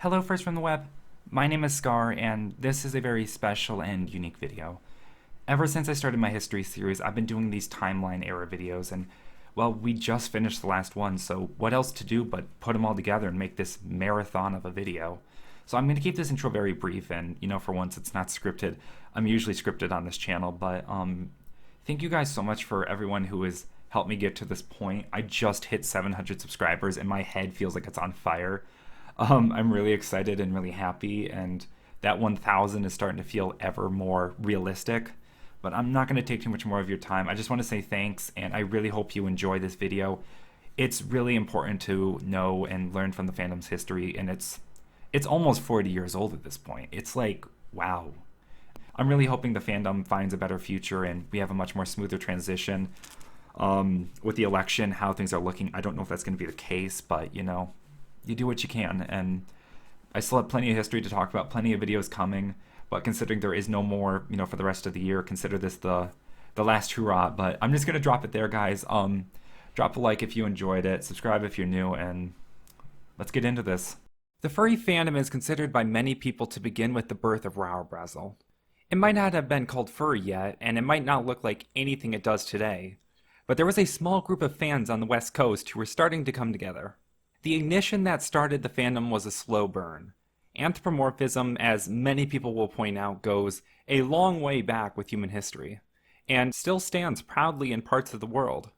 Hello, First from the Web. My name is Scar, and this is a very special and unique video. Ever since I started my history series, I've been doing these timeline era videos, and well, we just finished the last one, so what else to do but put them all together and make this marathon of a video? So I'm going to keep this intro very brief, and for once it's not scripted. I'm usually scripted on this channel, but thank you guys so much for everyone who has helped me get to this point. I just hit 700 subscribers, and my head feels like it's on fire. I'm really excited and really happy, and that 1,000 is starting to feel ever more realistic. But I'm not going to take too much more of your time. I just want to say thanks, and I really hope you enjoy this video. It's really important to know and learn from the fandom's history, and it's almost 40 years old at this point. It's like, wow. I'm really hoping the fandom finds a better future and we have a much more smoother transition. With the election, how things are looking, I don't know if that's going to be the case, but you do what you can, and I still have plenty of history to talk about, plenty of videos coming, but considering there is no more, for the rest of the year, consider this the last hurrah. But I'm just gonna drop it there, guys. Drop a like if you enjoyed it, subscribe if you're new, and let's get into this. The furry fandom is considered by many people to begin with the birth of Rauerbrazel. It might not have been called furry yet, and it might not look like anything it does today, but there was a small group of fans on the West Coast who were starting to come together. The ignition that started the fandom was a slow burn. Anthropomorphism, as many people will point out, goes a long way back with human history, and still stands proudly in parts of the world.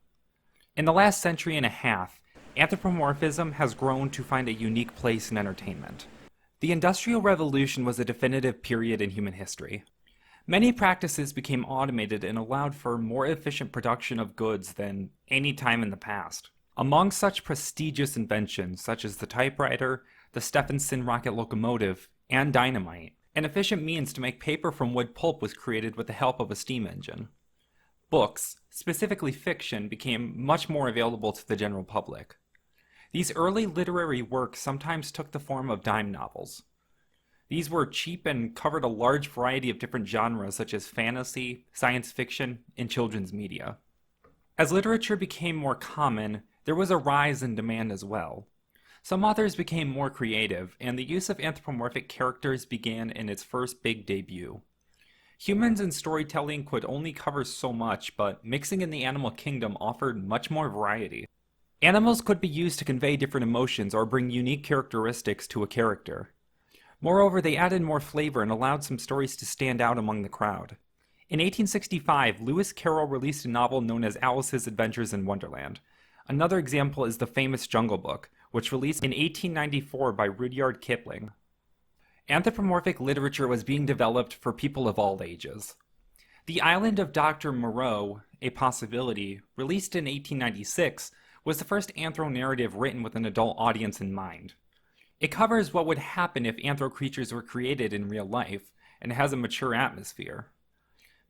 In the last century and a half, anthropomorphism has grown to find a unique place in entertainment. The Industrial Revolution was a definitive period in human history. Many practices became automated and allowed for more efficient production of goods than any time in the past. Among such prestigious inventions, such as the typewriter, the Stephenson rocket locomotive, and dynamite, an efficient means to make paper from wood pulp was created with the help of a steam engine. Books, specifically fiction, became much more available to the general public. These early literary works sometimes took the form of dime novels. These were cheap and covered a large variety of different genres such as fantasy, science fiction, and children's media. As literature became more common, there was a rise in demand as well. Some authors became more creative, and the use of anthropomorphic characters began in its first big debut. Humans in storytelling could only cover so much, but mixing in the animal kingdom offered much more variety. Animals could be used to convey different emotions or bring unique characteristics to a character. Moreover, they added more flavor and allowed some stories to stand out among the crowd. In 1865, Lewis Carroll released a novel known as Alice's Adventures in Wonderland. Another example is the famous Jungle Book, which released in 1894 by Rudyard Kipling. Anthropomorphic literature was being developed for people of all ages. The Island of Dr. Moreau, A Possibility, released in 1896, was the first anthro-narrative written with an adult audience in mind. It covers what would happen if anthro creatures were created in real life, and has a mature atmosphere.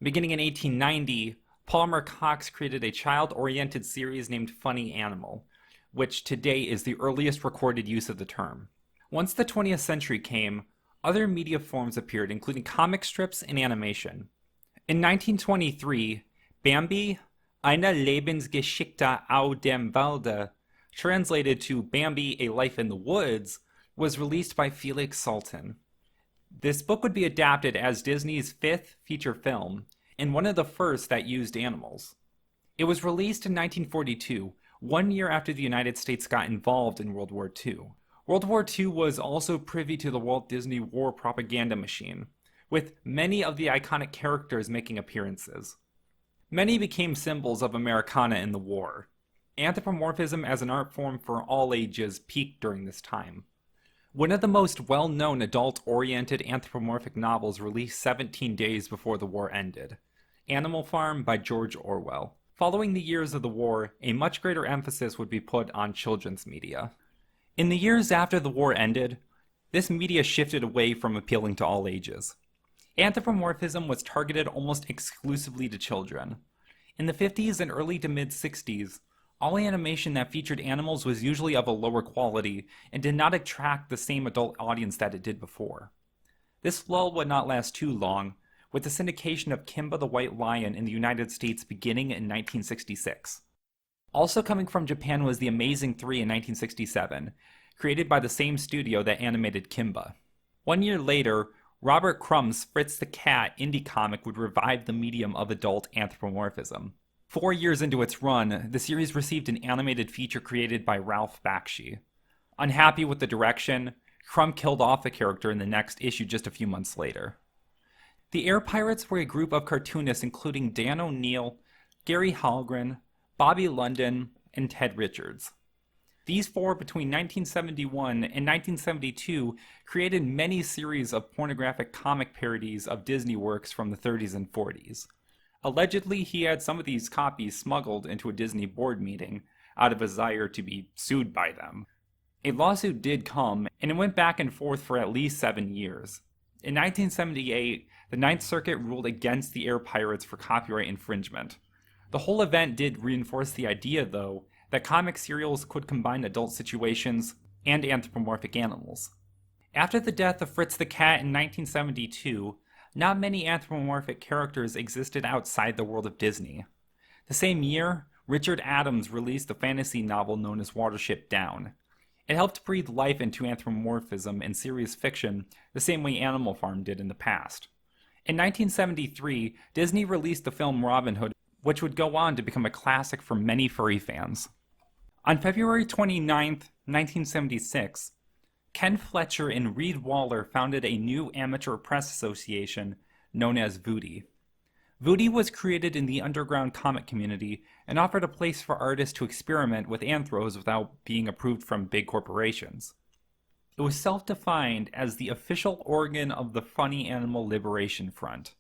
Beginning in 1890, Palmer Cox created a child-oriented series named Funny Animal, which today is the earliest recorded use of the term. Once the 20th century came, other media forms appeared, including comic strips and animation. In 1923, Bambi, Eine Lebensgeschichte au dem Walde, translated to Bambi, A Life in the Woods, was released by Felix Salten. This book would be adapted as Disney's fifth feature film, and one of the first that used animals. It was released in 1942, 1 year after the United States got involved in World War II. World War II was also privy to the Walt Disney war propaganda machine, with many of the iconic characters making appearances. Many became symbols of Americana in the war. Anthropomorphism as an art form for all ages peaked during this time. One of the most well-known adult-oriented anthropomorphic novels released 17 days before the war ended, Animal Farm by George Orwell. Following the years of the war, a much greater emphasis would be put on children's media. In the years after the war ended, this media shifted away from appealing to all ages. Anthropomorphism was targeted almost exclusively to children. In the 50s and early to mid-60s, all animation that featured animals was usually of a lower quality and did not attract the same adult audience that it did before. This lull would not last too long, with the syndication of Kimba the White Lion in the United States beginning in 1966. Also coming from Japan was The Amazing 3 in 1967. created by the same studio that animated Kimba. 1 year later, Robert Crumb's Fritz the Cat indie comic would revive the medium of adult anthropomorphism. 4 years into its run, the series received an animated feature created by Ralph Bakshi. Unhappy with the direction, Crumb killed off the character in the next issue just a few months later. The Air Pirates were a group of cartoonists including Dan O'Neill, Gary Halgren, Bobby London, and Ted Richards. These four, between 1971 and 1972, created many series of pornographic comic parodies of Disney works from the 30s and 40s. Allegedly, he had some of these copies smuggled into a Disney board meeting out of a desire to be sued by them. A lawsuit did come, and it went back and forth for at least 7 years. In 1978, the Ninth Circuit ruled against the Air Pirates for copyright infringement. The whole event did reinforce the idea, though, that comic serials could combine adult situations and anthropomorphic animals. After the death of Fritz the Cat in 1972, not many anthropomorphic characters existed outside the world of Disney. The same year, Richard Adams released the fantasy novel known as Watership Down. It helped breathe life into anthropomorphism in serious fiction the same way Animal Farm did in the past. In 1973, Disney released the film Robin Hood, which would go on to become a classic for many furry fans. On February 29, 1976, Ken Fletcher and Reed Waller founded a new amateur press association known as Voodie. Voodie was created in the underground comic community and offered a place for artists to experiment with anthros without being approved from big corporations. It was self-defined as the official organ of the Funny Animal Liberation Front.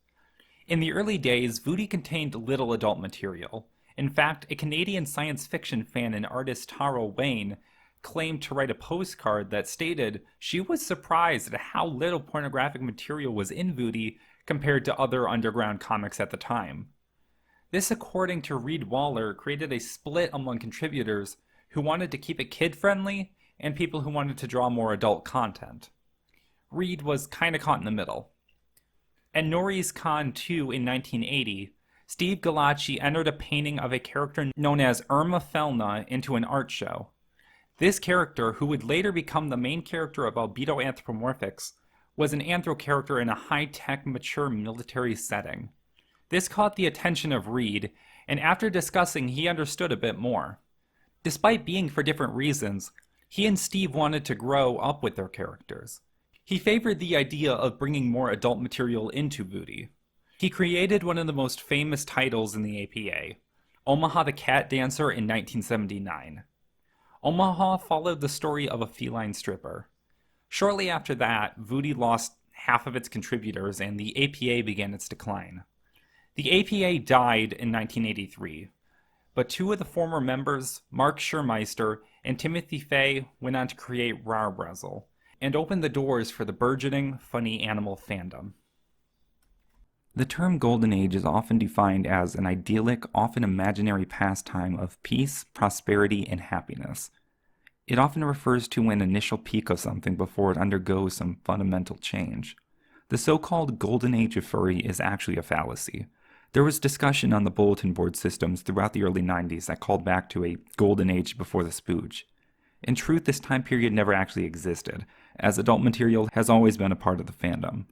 In the early days, Voodie contained little adult material. In fact, a Canadian science fiction fan and artist, Tara Wayne, claimed to write a postcard that stated she was surprised at how little pornographic material was in Voodie compared to other underground comics at the time. This, according to Reed Waller, created a split among contributors who wanted to keep it kid-friendly and people who wanted to draw more adult content. Reed was kinda caught in the middle. At Norris Con 2 in 1980, Steve Galacci entered a painting of a character known as Irma Felna into an art show. This character, who would later become the main character of Albedo Anthropomorphics, was an anthro character in a high-tech, mature military setting. This caught the attention of Reed, and after discussing, he understood a bit more. Despite being for different reasons, he and Steve wanted to grow up with their characters. He favored the idea of bringing more adult material into Voodie. He created one of the most famous titles in the APA, Omaha the Cat Dancer in 1979. Omaha followed the story of a feline stripper. Shortly after that, Voodie lost half of its contributors and the APA began its decline. The APA died in 1983, but two of the former members, Mark Schurmeister and Timothy Fay, went on to create Rawrazzle and opened the doors for the burgeoning funny animal fandom. The term Golden Age is often defined as an idyllic, often imaginary pastime of peace, prosperity, and happiness. It often refers to an initial peak of something before it undergoes some fundamental change. The so-called Golden Age of furry is actually a fallacy. There was discussion on the bulletin board systems throughout the early 90s that called back to a Golden Age before the spooge. In truth, this time period never actually existed, as adult material has always been a part of the fandom.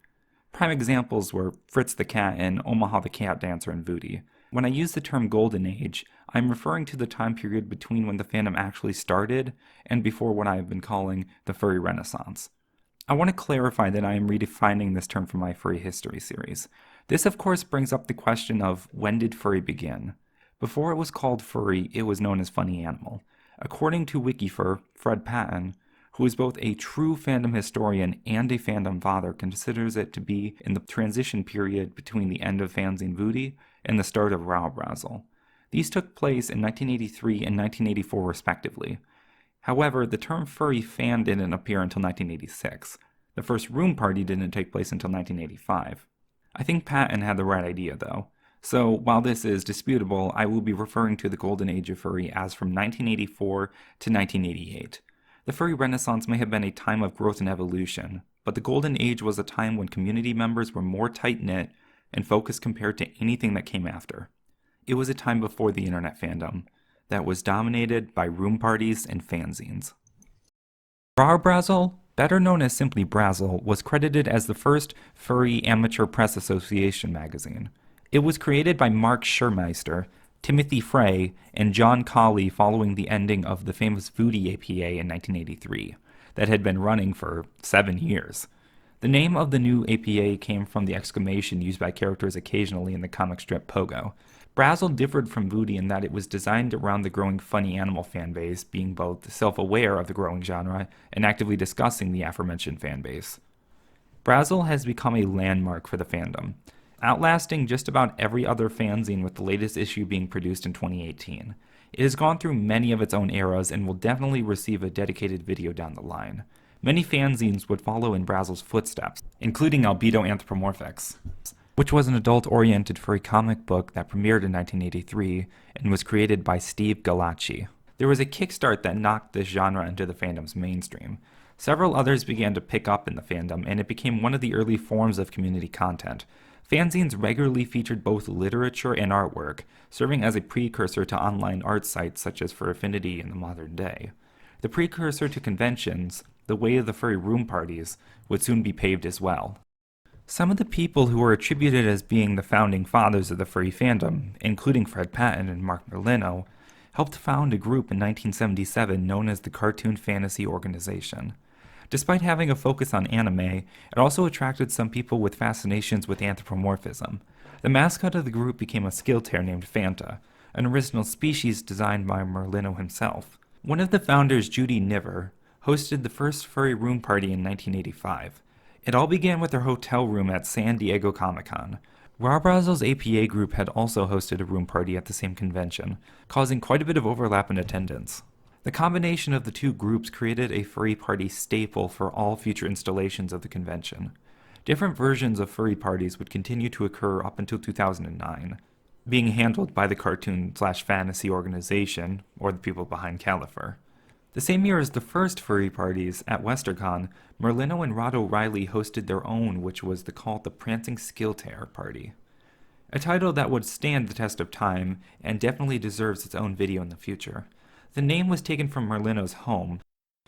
Prime examples were Fritz the Cat and Omaha the Cat Dancer in Voodie. When I use the term Golden Age, I'm referring to the time period between when the fandom actually started and before what I have been calling the Furry Renaissance. I want to clarify that I am redefining this term for my furry history series. This of course brings up the question of when did furry begin? Before it was called furry, it was known as funny animal. According to Wikifur, Fred Patton, who is both a true fandom historian and a fandom father, considers it to be in the transition period between the end of fanzine Voodie and the start of Rawrazzle. These took place in 1983 and 1984 respectively. However, the term furry fan didn't appear until 1986. The first room party didn't take place until 1985. I think Patton had the right idea though. So while this is disputable, I will be referring to the Golden Age of furry as from 1984 to 1988. The Furry Renaissance may have been a time of growth and evolution, but the Golden Age was a time when community members were more tight-knit and focused compared to anything that came after. It was a time before the internet fandom that was dominated by room parties and fanzines. Brazzle, better known as simply Brazzle, was credited as the first furry amateur press association magazine. It was created by Mark Schurmeister, Timothy Frey, and John Colley following the ending of the famous Voodie APA in 1983, that had been running for 7 years. The name of the new APA came from the exclamation used by characters occasionally in the comic strip Pogo. Brazzle differed from Voodie in that it was designed around the growing funny animal fanbase, being both self-aware of the growing genre and actively discussing the aforementioned fanbase. Brazzle has become a landmark for the fandom, outlasting just about every other fanzine with the latest issue being produced in 2018. It has gone through many of its own eras and will definitely receive a dedicated video down the line. Many fanzines would follow in Brazzle's footsteps, including Albedo Anthropomorphics, which was an adult-oriented furry comic book that premiered in 1983 and was created by Steve Galacci. There was a kickstart that knocked this genre into the fandom's mainstream. Several others began to pick up in the fandom, and it became one of the early forms of community content. Fanzines regularly featured both literature and artwork, serving as a precursor to online art sites such as Furfinity in the modern day. The precursor to conventions, the way of the furry room parties, would soon be paved as well. Some of the people who were attributed as being the founding fathers of the furry fandom, including Fred Patton and Mark Merlino, helped found a group in 1977 known as the Cartoon Fantasy Organization. Despite having a focus on anime, it also attracted some people with fascinations with anthropomorphism. The mascot of the group became a skilltear named Fanta, an original species designed by Merlino himself. One of the founders, Judy Niver, hosted the first furry room party in 1985. It all began with their hotel room at San Diego Comic-Con. Brazzle's APA group had also hosted a room party at the same convention, causing quite a bit of overlap in attendance. The combination of the two groups created a furry party staple for all future installations of the convention. Different versions of furry parties would continue to occur up until 2009, being handled by the Cartoon/Fantasy Organization, or the people behind Califer. The same year as the first furry parties, at WesterCon, Merlino and Rod O'Reilly hosted their own, which was called the Prancing Skilltear Party. A title that would stand the test of time, and definitely deserves its own video in the future. The name was taken from Merlino's home.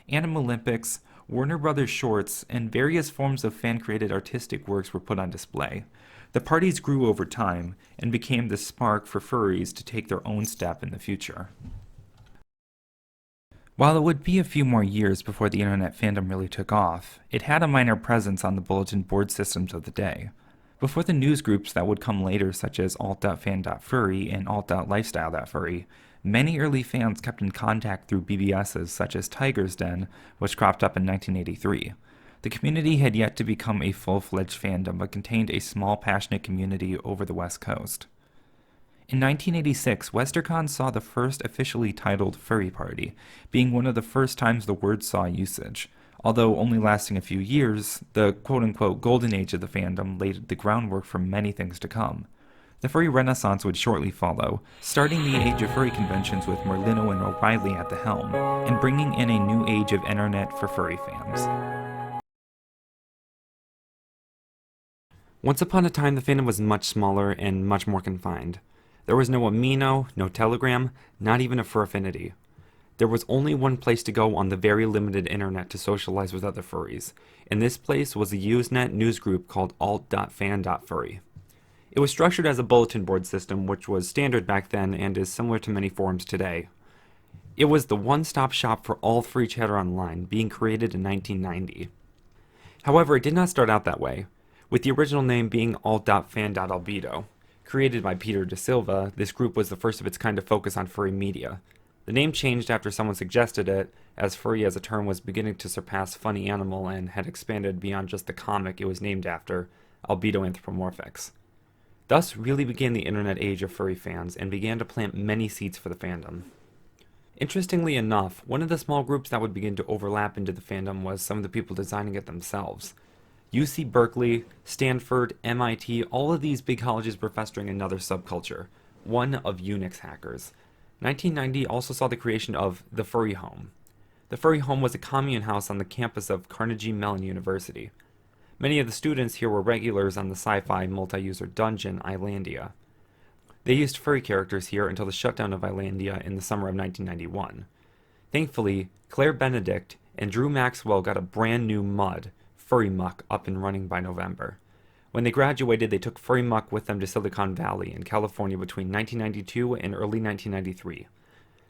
Animalympics, Warner Brothers shorts, and various forms of fan-created artistic works were put on display. The parties grew over time, and became the spark for furries to take their own step in the future. While it would be a few more years before the internet fandom really took off, it had a minor presence on the bulletin board systems of the day. Before the news groups that would come later, such as alt.fan.furry and alt.lifestyle.furry, many early fans kept in contact through BBSs such as Tiger's Den, which cropped up in 1983. The community had yet to become a full-fledged fandom, but contained a small passionate community over the West Coast. In 1986, WesterCon saw the first officially titled Furry Party, being one of the first times the word saw usage. Although only lasting a few years, the quote-unquote golden age of the fandom laid the groundwork for many things to come. The Furry Renaissance would shortly follow, starting the age of furry conventions with Merlino and O'Reilly at the helm, and bringing in a new age of internet for furry fans. Once upon a time, the fandom was much smaller and much more confined. There was no Amino, no Telegram, not even a Furfinity. There was only one place to go on the very limited internet to socialize with other furries, and this place was a Usenet news group called alt.fan.furry. It was structured as a bulletin board system, which was standard back then and is similar to many forums today. It was the one-stop shop for all furry chatter online, being created in 1990. However, it did not start out that way, with the original name being alt.fan.albedo. Created by Peter De Silva, this group was the first of its kind to focus on furry media. The name changed after someone suggested it, as furry as a term was beginning to surpass funny animal and had expanded beyond just the comic it was named after, Albedo Anthropomorphics. Thus really began the internet age of furry fans and began to plant many seeds for the fandom. Interestingly enough, one of the small groups that would begin to overlap into the fandom was some of the people designing it themselves. UC Berkeley, Stanford, MIT, all of these big colleges were festering another subculture, one of Unix hackers. 1990 also saw the creation of the Furry Home. The Furry Home was a commune house on the campus of Carnegie Mellon University. Many of the students here were regulars on the sci-fi multi-user dungeon Islandia. They used furry characters here until the shutdown of Islandia in the summer of 1991. Thankfully, Claire Benedict, and Drew Maxwell got a brand new mud, Furry Muck, up and running by November. When they graduated, they took Furry Muck with them to Silicon Valley in California between 1992 and early 1993.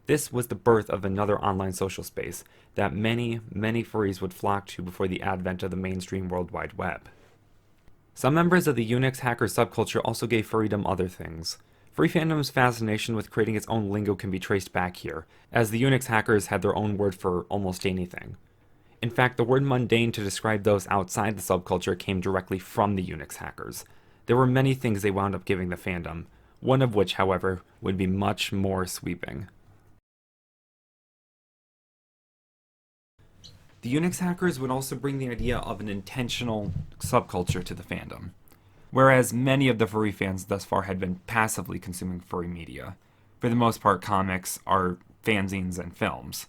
This was the birth of another online social space that many, many furries would flock to before the advent of the mainstream World Wide Web. Some members of the Unix hacker subculture also gave furrydom other things. Furry fandom's fascination with creating its own lingo can be traced back here, as the Unix hackers had their own word for almost anything. In fact, the word mundane to describe those outside the subculture came directly from the Unix hackers. There were many things they wound up giving the fandom, one of which, however, would be much more sweeping. The Unix hackers would also bring the idea of an intentional subculture to the fandom. Whereas many of the furry fans thus far had been passively consuming furry media, for the most part comics, art, fanzines, and films.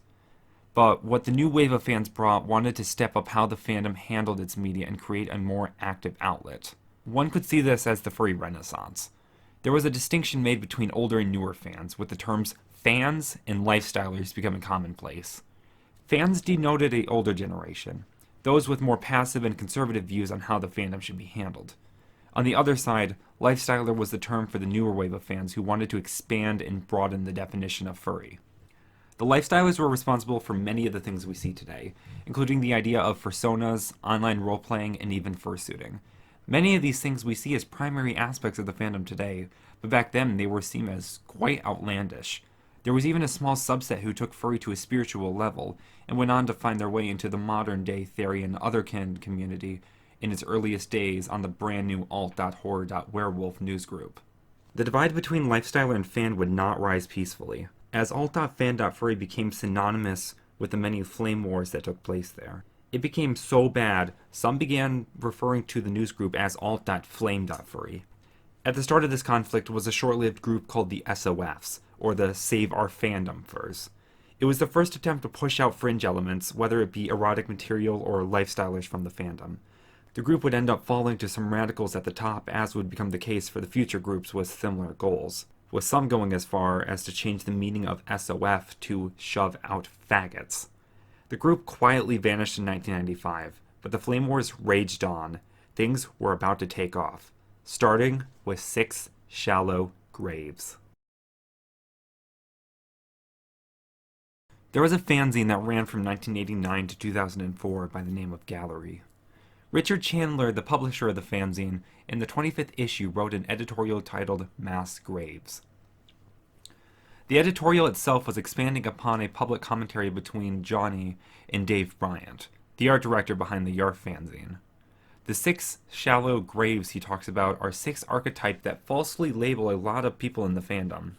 But what the new wave of fans brought wanted to step up how the fandom handled its media and create a more active outlet. One could see this as the Furry Renaissance. There was a distinction made between older and newer fans, with the terms fans and lifestylers becoming commonplace. Fans denoted the older generation, those with more passive and conservative views on how the fandom should be handled. On the other side, lifestyler was the term for the newer wave of fans who wanted to expand and broaden the definition of furry. The lifestylers were responsible for many of the things we see today, including the idea of fursonas, online role-playing, and even fursuiting. Many of these things we see as primary aspects of the fandom today, but back then they were seen as quite outlandish. There was even a small subset who took furry to a spiritual level, and went on to find their way into the modern-day Theri and Otherkin community in its earliest days on the brand new alt.horror.werewolf newsgroup. The divide between lifestyler and fan would not rise peacefully, as alt.fan.furry became synonymous with the many flame wars that took place there. It became so bad, some began referring to the newsgroup as alt.flame.furry. At the start of this conflict was a short-lived group called the SOFs, or the Save Our Fandom Furs. It was the first attempt to push out fringe elements, whether it be erotic material or lifestylers from the fandom. The group would end up falling to some radicals at the top, as would become the case for the future groups with similar goals, with some going as far as to change the meaning of SOF to shove out faggots. The group quietly vanished in 1995, but the flame wars raged on. Things were about to take off, starting with 6 shallow graves. There was a fanzine that ran from 1989 to 2004 by the name of Gallery. Richard Chandler, the publisher of the fanzine, in the 25th issue wrote an editorial titled Mass Graves. The editorial itself was expanding upon a public commentary between Johnny and Dave Bryant, the art director behind the Yarf fanzine. The 6 shallow graves he talks about are 6 archetypes that falsely label a lot of people in the fandom.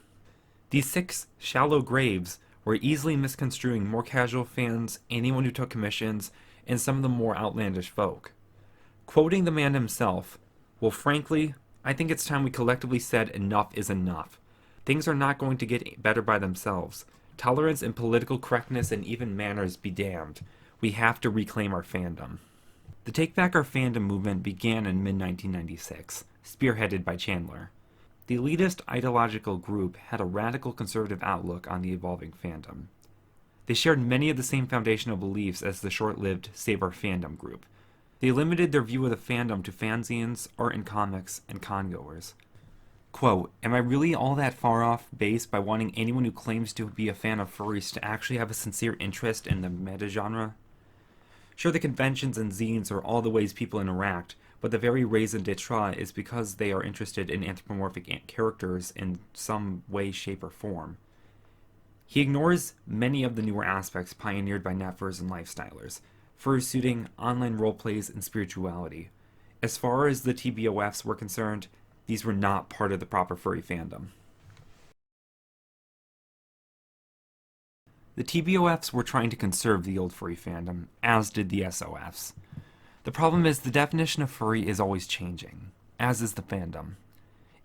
These 6 shallow graves were easily misconstruing more casual fans, anyone who took commissions, and some of the more outlandish folk. Quoting the man himself, "Well, frankly, I think it's time we collectively said enough is enough. Things are not going to get better by themselves. Tolerance and political correctness and even manners be damned. We have to reclaim our fandom." The Take Back Our Fandom movement began in mid-1996, spearheaded by Chandler. The elitist ideological group had a radical conservative outlook on the evolving fandom. They shared many of the same foundational beliefs as the short-lived Save Our Fandom group. They limited their view of the fandom to fanzines, art and comics, and congoers. Quote, "Am I really all that far off base by wanting anyone who claims to be a fan of furries to actually have a sincere interest in the meta-genre? Sure, the conventions and zines are all the ways people interact, but the very raison d'etre is because they are interested in anthropomorphic characters in some way, shape, or form." He ignores many of the newer aspects pioneered by netfurs and lifestylers: fursuiting, online roleplays, and spirituality. As far as the TBOFs were concerned, these were not part of the proper furry fandom. The TBOFs were trying to conserve the old furry fandom, as did the SOFs. The problem is the definition of furry is always changing, as is the fandom.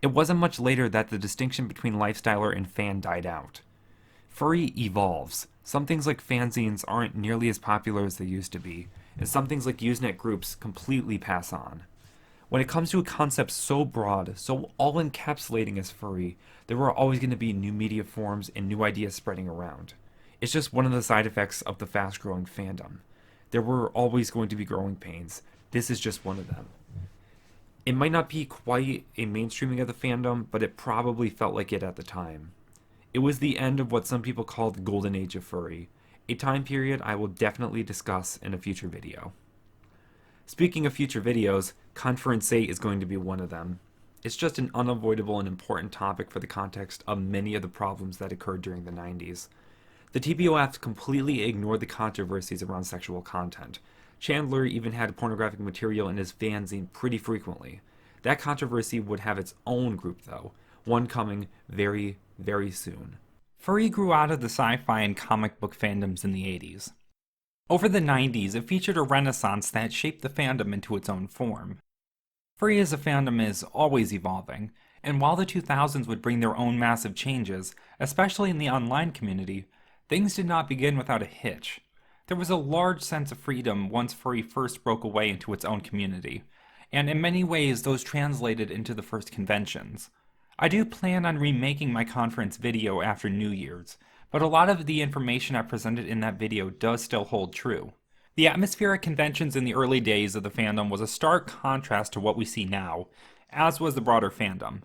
It wasn't much later that the distinction between lifestyler and fan died out. Furry evolves. Some things like fanzines aren't nearly as popular as they used to be, and some things like Usenet groups completely pass on. When it comes to a concept so broad, so all-encapsulating as furry, there are always going to be new media forms and new ideas spreading around. It's just one of the side effects of the fast-growing fandom. There were always going to be growing pains. This is just one of them. It might not be quite a mainstreaming of the fandom, but it probably felt like it at the time. It was the end of what some people call the golden age of furry, a time period I will definitely discuss in a future video. Speaking of future videos, Conference 8 is going to be one of them. It's just an unavoidable and important topic for the context of many of the problems that occurred during the 90s. The TPOF completely ignored the controversies around sexual content. Chandler even had pornographic material in his fanzine pretty frequently. That controversy would have its own group though, one coming very, very soon. Furry grew out of the sci-fi and comic book fandoms in the 80s. Over the 90s, it featured a renaissance that shaped the fandom into its own form. Furry as a fandom is always evolving, and while the 2000s would bring their own massive changes, especially in the online community, things did not begin without a hitch. There was a large sense of freedom once Furry first broke away into its own community, and in many ways those translated into the first conventions. I do plan on remaking my conference video after New Year's, but a lot of the information I presented in that video does still hold true. The atmosphere at conventions in the early days of the fandom was a stark contrast to what we see now, as was the broader fandom.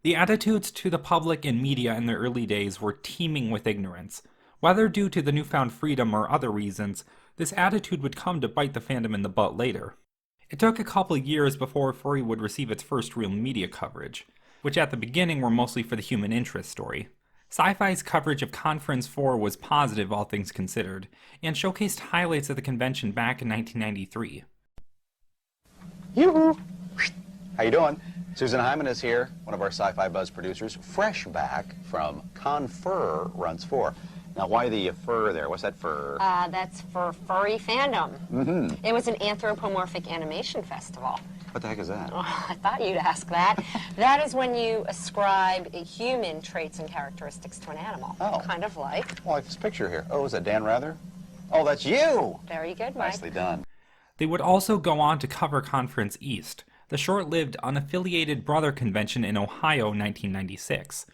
The attitudes to the public and media in the early days were teeming with ignorance. Whether due to the newfound freedom or other reasons, this attitude would come to bite the fandom in the butt later. It took a couple of years before Furry would receive its first real media coverage, which at the beginning were mostly for the human interest story. Sci-Fi's coverage of Conference 4 was positive, all things considered, and showcased highlights of the convention back in 1993. Yoo-hoo! How you doing? Susan Hyman is here, one of our Sci-Fi Buzz producers, fresh back from Fur Runs 4. Now, why the fur there? What's that fur? That's for Furry Fandom. It was an anthropomorphic animation festival. What the heck is that? Oh, I thought you'd ask that. That is when you ascribe human traits and characteristics to an animal. Oh. Kind of like. Well, like this picture here. Oh, is that Dan Rather? Oh, that's you! Very good, Mike. Nicely done. They would also go on to cover Conference East, the short-lived unaffiliated brother convention in Ohio in 1996.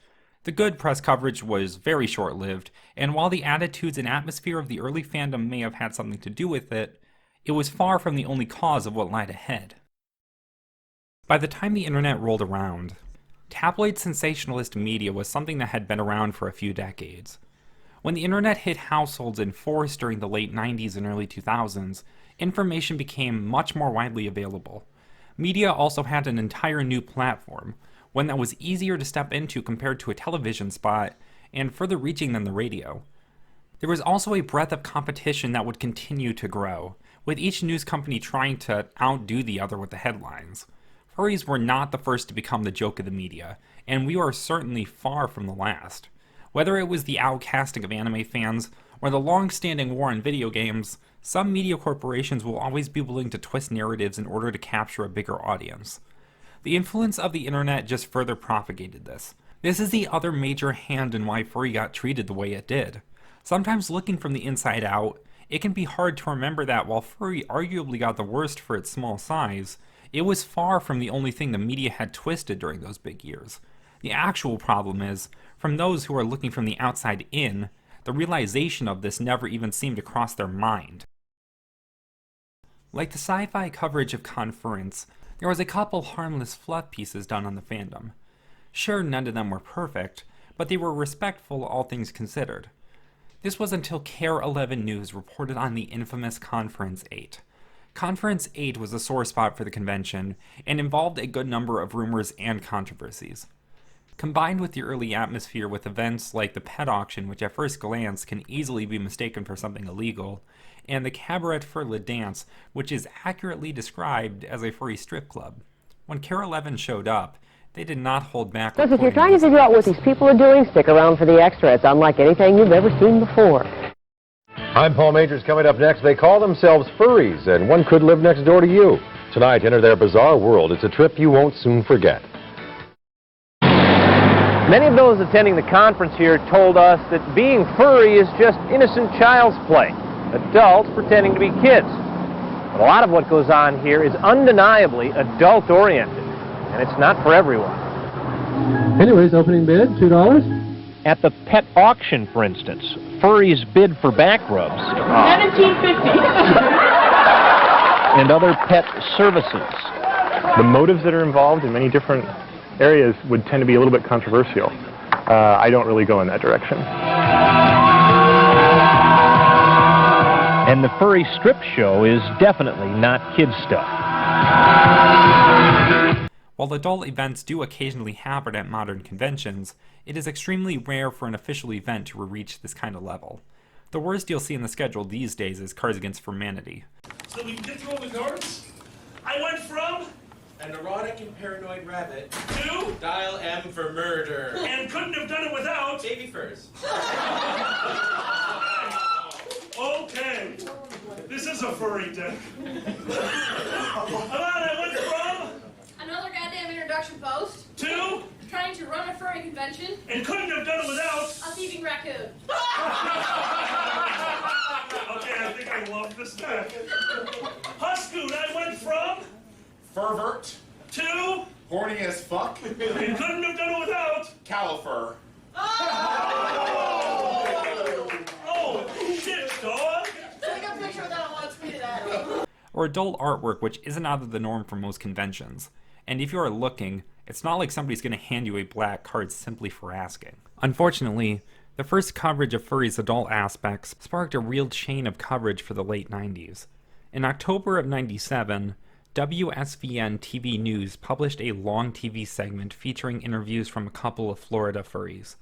The good press coverage was very short-lived, and while the attitudes and atmosphere of the early fandom may have had something to do with it, it was far from the only cause of what lied ahead. By the time the internet rolled around, tabloid sensationalist media was something that had been around for a few decades. When the internet hit households in force during the late 90s and early 2000s, information became much more widely available. Media also had an entire new platform, one that was easier to step into compared to a television spot, and further reaching than the radio. There was also a breadth of competition that would continue to grow, with each news company trying to outdo the other with the headlines. Furries were not the first to become the joke of the media, and we are certainly far from the last. Whether it was the outcasting of anime fans, or the long-standing war on video games, some media corporations will always be willing to twist narratives in order to capture a bigger audience. The influence of the internet just further propagated this. This is the other major hand in why Furry got treated the way it did. Sometimes looking from the inside out, it can be hard to remember that while Furry arguably got the worst for its small size, it was far from the only thing the media had twisted during those big years. The actual problem is, from those who are looking from the outside in, the realization of this never even seemed to cross their mind. Like the sci-fi coverage of Conference, there was a couple harmless fluff pieces done on the fandom. Sure, none of them were perfect, but they were respectful, all things considered. This was until Care 11 News reported on the infamous Conference 8. Conference 8 was a sore spot for the convention, and involved a good number of rumors and controversies. Combined with the early atmosphere with events like the pet auction, which at first glance can easily be mistaken for something illegal, and the Cabaret for Le Dance, which is accurately described as a furry strip club. When Care 11 showed up, they did not hold back. Look, if you're trying to figure out what these people are doing, stick around for the extra. It's unlike anything you've ever seen before. I'm Paul Majors. Coming up next, they call themselves Furries, and one could live next door to you. Tonight, enter their bizarre world. It's a trip you won't soon forget. Many of those attending the conference here told us that being furry is just innocent child's play, adults pretending to be kids. But a lot of what goes on here is undeniably adult-oriented, and it's not for everyone. Anyways, opening bid, $2. At the pet auction, for instance, furries bid for back rubs. 1750. And other pet services. The motives that are involved in many different areas would tend to be a little bit controversial. I don't really go in that direction. And the furry strip show is definitely not kid stuff. While adult events do occasionally happen at modern conventions, it is extremely rare for an official event to reach this kind of level. The worst you'll see in the schedule these days is Cards Against Humanity. So we can get through all the cards? I went from an erotic and paranoid rabbit to Dial M for murder. And couldn't have done it without baby furs. Okay. This is a furry deck. I went from Another goddamn introduction post. to Trying to run a furry convention. and couldn't have done it without. A thieving raccoon. Okay, I think I love this deck. Huscoon, I went from Fervert, to horny as fuck, and couldn't have done it without. Califer. Oh, shit, dog. Take a picture of that and let's tweet it at him. Or adult artwork, which isn't out of the norm for most conventions. And if you are looking, it's not like somebody's going to hand you a black card simply for asking. Unfortunately, the first coverage of furries' adult aspects sparked a real chain of coverage for the late 90s. In October of 97, WSVN TV News published a long TV segment featuring interviews from a couple of Florida furries.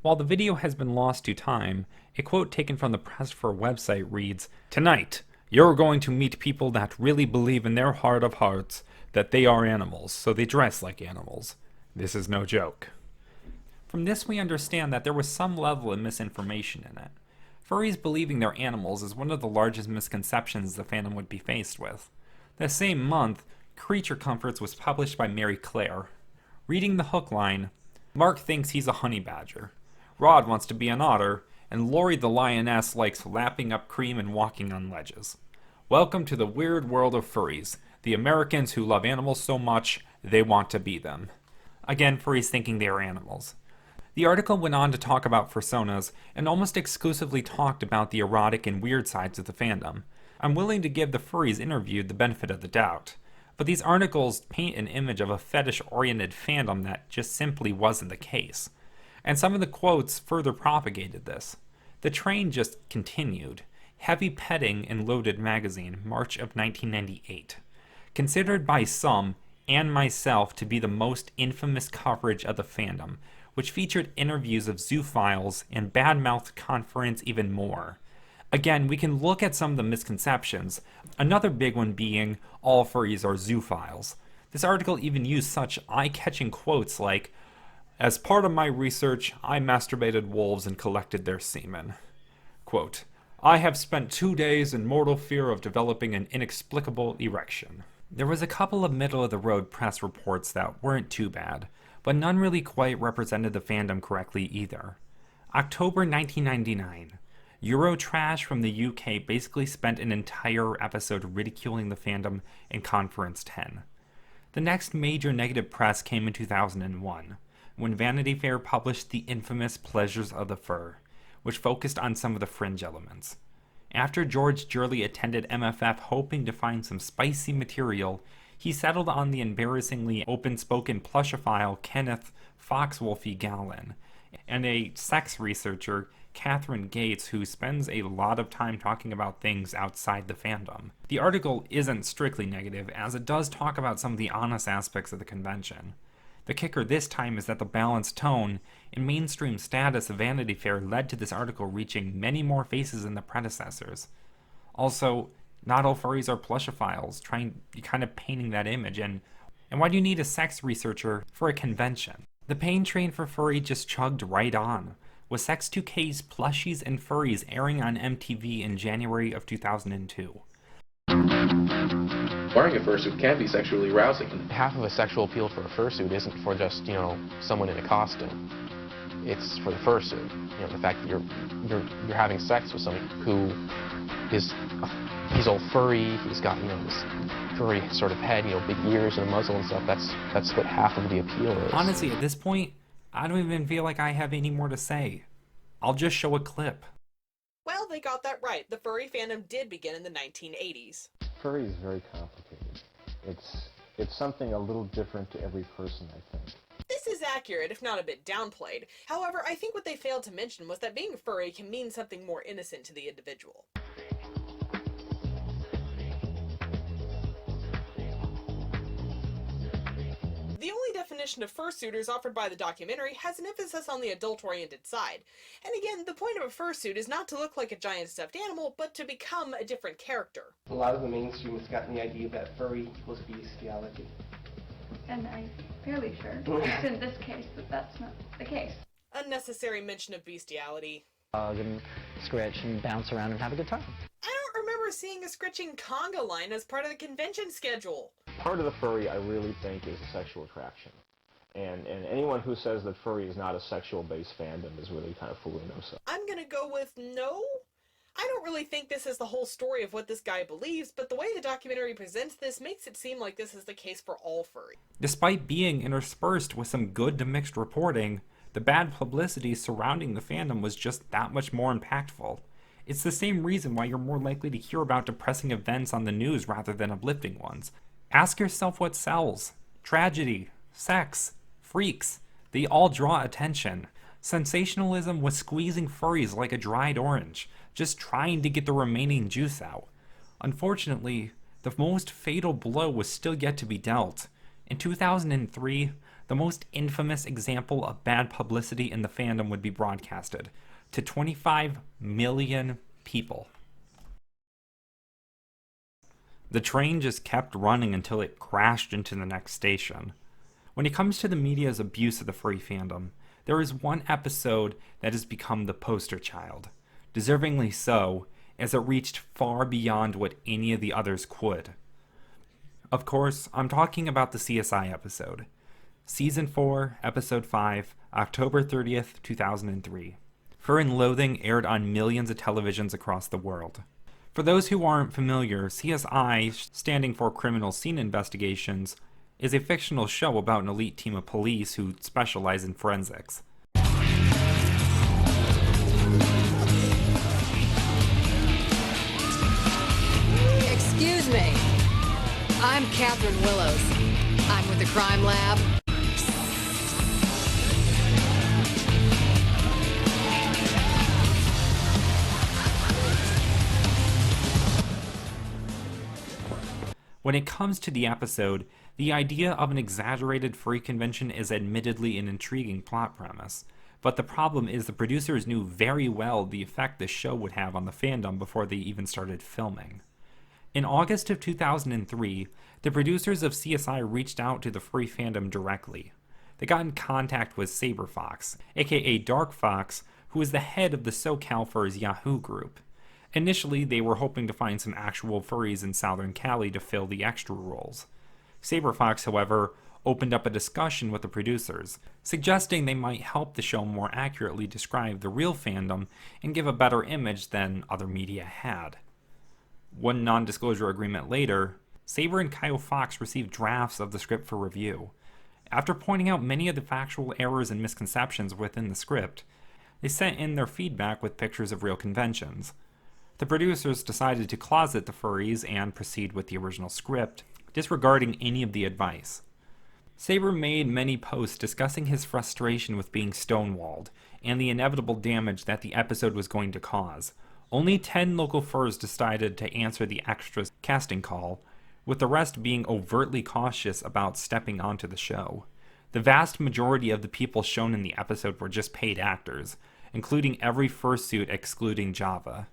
While the video has been lost to time, a quote taken from the Press for website reads, "Tonight, you're going to meet people that really believe in their heart of hearts that they are animals, so they dress like animals. This is no joke." From this we understand that there was some level of misinformation in it. Furries believing they're animals is one of the largest misconceptions the fandom would be faced with. That same month, Creature Comforts was published by Mary Claire. Reading the hook line, Mark thinks he's a honey badger, Rod wants to be an otter, and Lori the lioness likes lapping up cream and walking on ledges. Welcome to the weird world of furries, the Americans who love animals so much they want to be them. Again, furries thinking they are animals. The article went on to talk about fursonas and almost exclusively talked about the erotic and weird sides of the fandom. I'm willing to give the furries interviewed the benefit of the doubt, but these articles paint an image of a fetish-oriented fandom that just simply wasn't the case. And some of the quotes further propagated this. The train just continued. Heavy Petting in Loaded magazine, March of 1998. Considered by some, and myself, to be the most infamous coverage of the fandom, which featured interviews of zoophiles and bad-mouthed Conference even more. Again, we can look at some of the misconceptions, another big one being, all furries are zoophiles. This article even used such eye-catching quotes like, "As part of my research, I masturbated wolves and collected their semen." Quote, "I have spent 2 days in mortal fear of developing an inexplicable erection." There was a couple of middle-of-the-road press reports that weren't too bad, but none really quite represented the fandom correctly either. October 1999. Eurotrash from the UK basically spent an entire episode ridiculing the fandom in Conference 10. The next major negative press came in 2001, when Vanity Fair published the infamous Pleasures of the Fur, which focused on some of the fringe elements. After George Jurley attended MFF hoping to find some spicy material, he settled on the embarrassingly open-spoken plushophile Kenneth Foxwolfie Gallen, and a sex researcher, Catherine Gates, who spends a lot of time talking about things outside the fandom. The article isn't strictly negative, as it does talk about some of the honest aspects of the convention. The kicker this time is that the balanced tone and mainstream status of Vanity Fair led to this article reaching many more faces than the predecessors. Also, not all furries are plushophiles, kind of painting that image, and why do you need a sex researcher for a convention? The pain train for furry just chugged right on, with Sex2K's Plushies and Furries airing on MTV in January of 2002. Wearing a fursuit can be sexually arousing. Half of a sexual appeal for a fursuit isn't for just, someone in a costume. It's for the fursuit. The fact that you're having sex with someone who is he's all furry, he's got, this furry sort of head, big ears and a muzzle and stuff. That's what half of the appeal is. Honestly, at this point, I don't even feel like I have any more to say. I'll just show a clip. they got that right. The furry fandom did begin in the 1980s. Furry is very complicated. It's something a little different to every person, I think. This is accurate, if not a bit downplayed. However, I think what they failed to mention was that being furry can mean something more innocent to the individual. The only definition of fursuiters offered by the documentary has an emphasis on the adult-oriented side. And again, the point of a fursuit is not to look like a giant stuffed animal, but to become a different character. A lot of the mainstream has gotten the idea that furry equals bestiality. And I'm fairly sure, just in this case, that that's not the case. Unnecessary mention of bestiality. And scratch and bounce around and have a good time. I don't remember seeing a scritching conga line as part of the convention schedule. Part of the furry, I really think, is sexual attraction. And anyone who says that furry is not a sexual-based fandom is really kind of fooling themselves. I'm gonna go with no. I don't really think this is the whole story of what this guy believes, but the way the documentary presents this makes it seem like this is the case for all furry. Despite being interspersed with some good to mixed reporting, the bad publicity surrounding the fandom was just that much more impactful. It's the same reason why you're more likely to hear about depressing events on the news rather than uplifting ones. Ask yourself what sells. Tragedy, sex, freaks, they all draw attention. Sensationalism was squeezing furries like a dried orange, just trying to get the remaining juice out. Unfortunately, the most fatal blow was still yet to be dealt. In 2003, the most infamous example of bad publicity in the fandom would be broadcasted to 25 million people. The train just kept running until it crashed into the next station. When it comes to the media's abuse of the furry fandom, there is one episode that has become the poster child. Deservingly so, as it reached far beyond what any of the others could. Of course, I'm talking about the CSI episode. Season 4, Episode 5, October 30th, 2003. Fear and Loathing aired on millions of televisions across the world. For those who aren't familiar, CSI, standing for Criminal Scene Investigations, is a fictional show about an elite team of police who specialize in forensics. Excuse me. I'm Catherine Willows. I'm with the Crime Lab. When it comes to the episode, the idea of an exaggerated furry convention is admittedly an intriguing plot premise, but the problem is the producers knew very well the effect the show would have on the fandom before they even started filming. In August of 2003, the producers of CSI reached out to the furry fandom directly. They got in contact with Saber Fox, aka Dark Fox, who is the head of the SoCal Furs Yahoo group. Initially, they were hoping to find some actual furries in Southern Cali to fill the extra roles. Saber Fox, however, opened up a discussion with the producers, suggesting they might help the show more accurately describe the real fandom and give a better image than other media had. One non-disclosure agreement later, Saber and Kyle Fox received drafts of the script for review. After pointing out many of the factual errors and misconceptions within the script, they sent in their feedback with pictures of real conventions. The producers decided to closet the furries and proceed with the original script, disregarding any of the advice. Saber made many posts discussing his frustration with being stonewalled and the inevitable damage that the episode was going to cause. Only 10 local furs decided to answer the extras casting call, with the rest being overtly cautious about stepping onto the show. The vast majority of the people shown in the episode were just paid actors, including every fursuit excluding Java.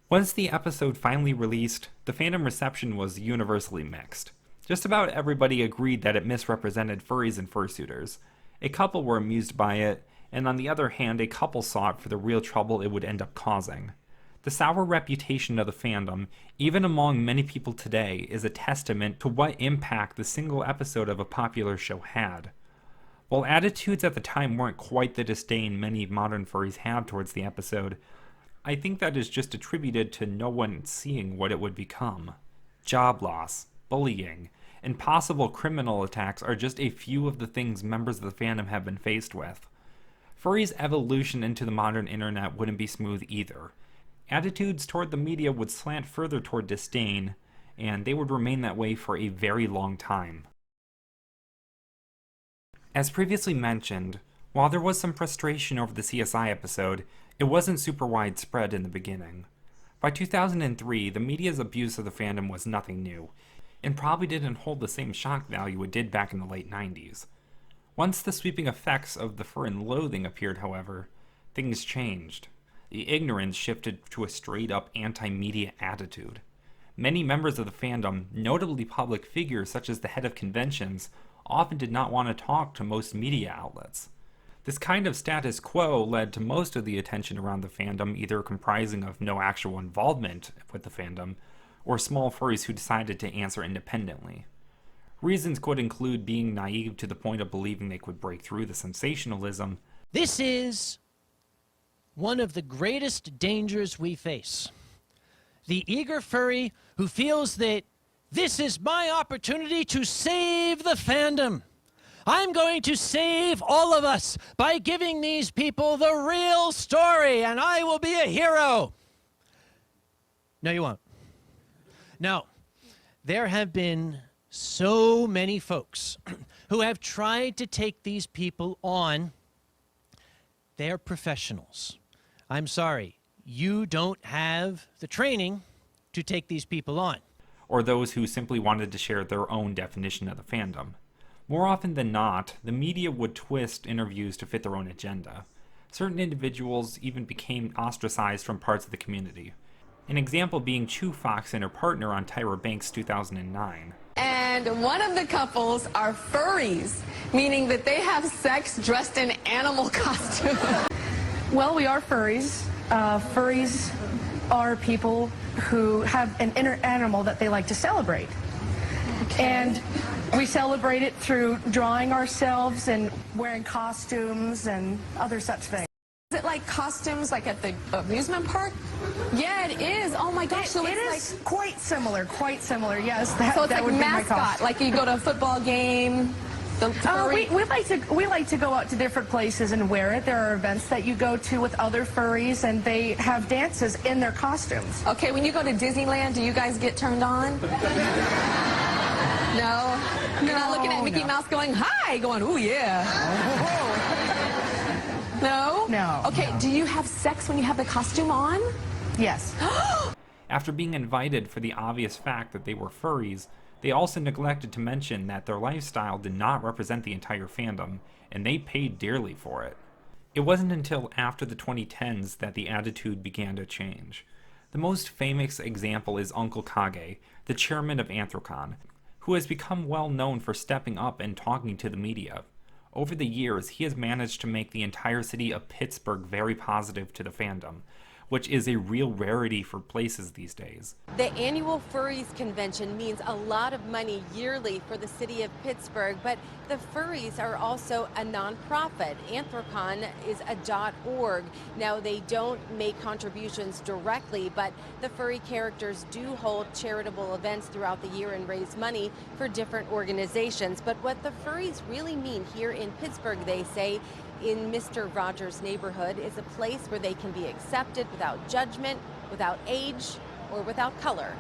Once the episode finally released, the fandom reception was universally mixed. Just about everybody agreed that it misrepresented furries and fursuiters. A couple were amused by it, and on the other hand, a couple saw it for the real trouble it would end up causing. The sour reputation of the fandom, even among many people today, is a testament to what impact the single episode of a popular show had. While attitudes at the time weren't quite the disdain many modern furries have towards the episode, I think that is just attributed to no one seeing what it would become. Job loss, bullying, and possible criminal attacks are just a few of the things members of the fandom have been faced with. Furry's evolution into the modern internet wouldn't be smooth either. Attitudes toward the media would slant further toward disdain, and they would remain that way for a very long time. As previously mentioned, while there was some frustration over the CSI episode, it wasn't super widespread in the beginning. By 2003, the media's abuse of the fandom was nothing new, and probably didn't hold the same shock value it did back in the late 90s. Once the sweeping effects of the fur and loathing appeared, however, things changed. The ignorance shifted to a straight-up anti-media attitude. Many members of the fandom, notably public figures such as the head of conventions, often did not want to talk to most media outlets. This kind of status quo led to most of the attention around the fandom either comprising of no actual involvement with the fandom, or small furries who decided to answer independently. Reasons could include being naive to the point of believing they could break through the sensationalism. This is one of the greatest dangers we face. The eager furry who feels that this is my opportunity to save the fandom. I'm going to save all of us by giving these people the real story, and I will be a hero. No, you won't. No, there have been so many folks who have tried to take these people on. They're professionals. I'm sorry, you don't have the training to take these people on. Or those who simply wanted to share their own definition of the fandom. More often than not, the media would twist interviews to fit their own agenda. Certain individuals even became ostracized from parts of the community. An example being Chew Fox and her partner on Tyra Banks' 2009. And one of the couples are furries, meaning that they have sex dressed in animal costumes. Well, we are furries. Furries are people who have an inner animal that they like to celebrate. Okay. And we celebrate it through drawing ourselves and wearing costumes and other such things. Is it like costumes like at the amusement park? Yeah, it is. Oh my gosh. So it is like quite similar, yes. So it's that like mascot, like you go to a football game. We like to go out to different places and wear it. There are events that you go to with other furries, and they have dances in their costumes. Okay, when you go to Disneyland, do you guys get turned on? No? You're not looking at Mickey Mouse going, hi, going, ooh, yeah. No? No. Okay, do you have sex when you have the costume on? Yes. After being invited for the obvious fact that they were furries, they also neglected to mention that their lifestyle did not represent the entire fandom, and they paid dearly for it. It wasn't until after the 2010s that the attitude began to change. The most famous example is Uncle Kage, the chairman of Anthrocon, who has become well known for stepping up and talking to the media. Over the years, he has managed to make the entire city of Pittsburgh very positive to the fandom, which is a real rarity for places these days. The annual Furries convention means a lot of money yearly for the city of Pittsburgh, but the Furries are also a nonprofit. Anthrocon is a .org. Now, they don't make contributions directly, but the furry characters do hold charitable events throughout the year and raise money for different organizations. But what the Furries really mean here in Pittsburgh, they say, in Mr. Rogers' neighborhood, is a place where they can be accepted without judgment, without age, or without color.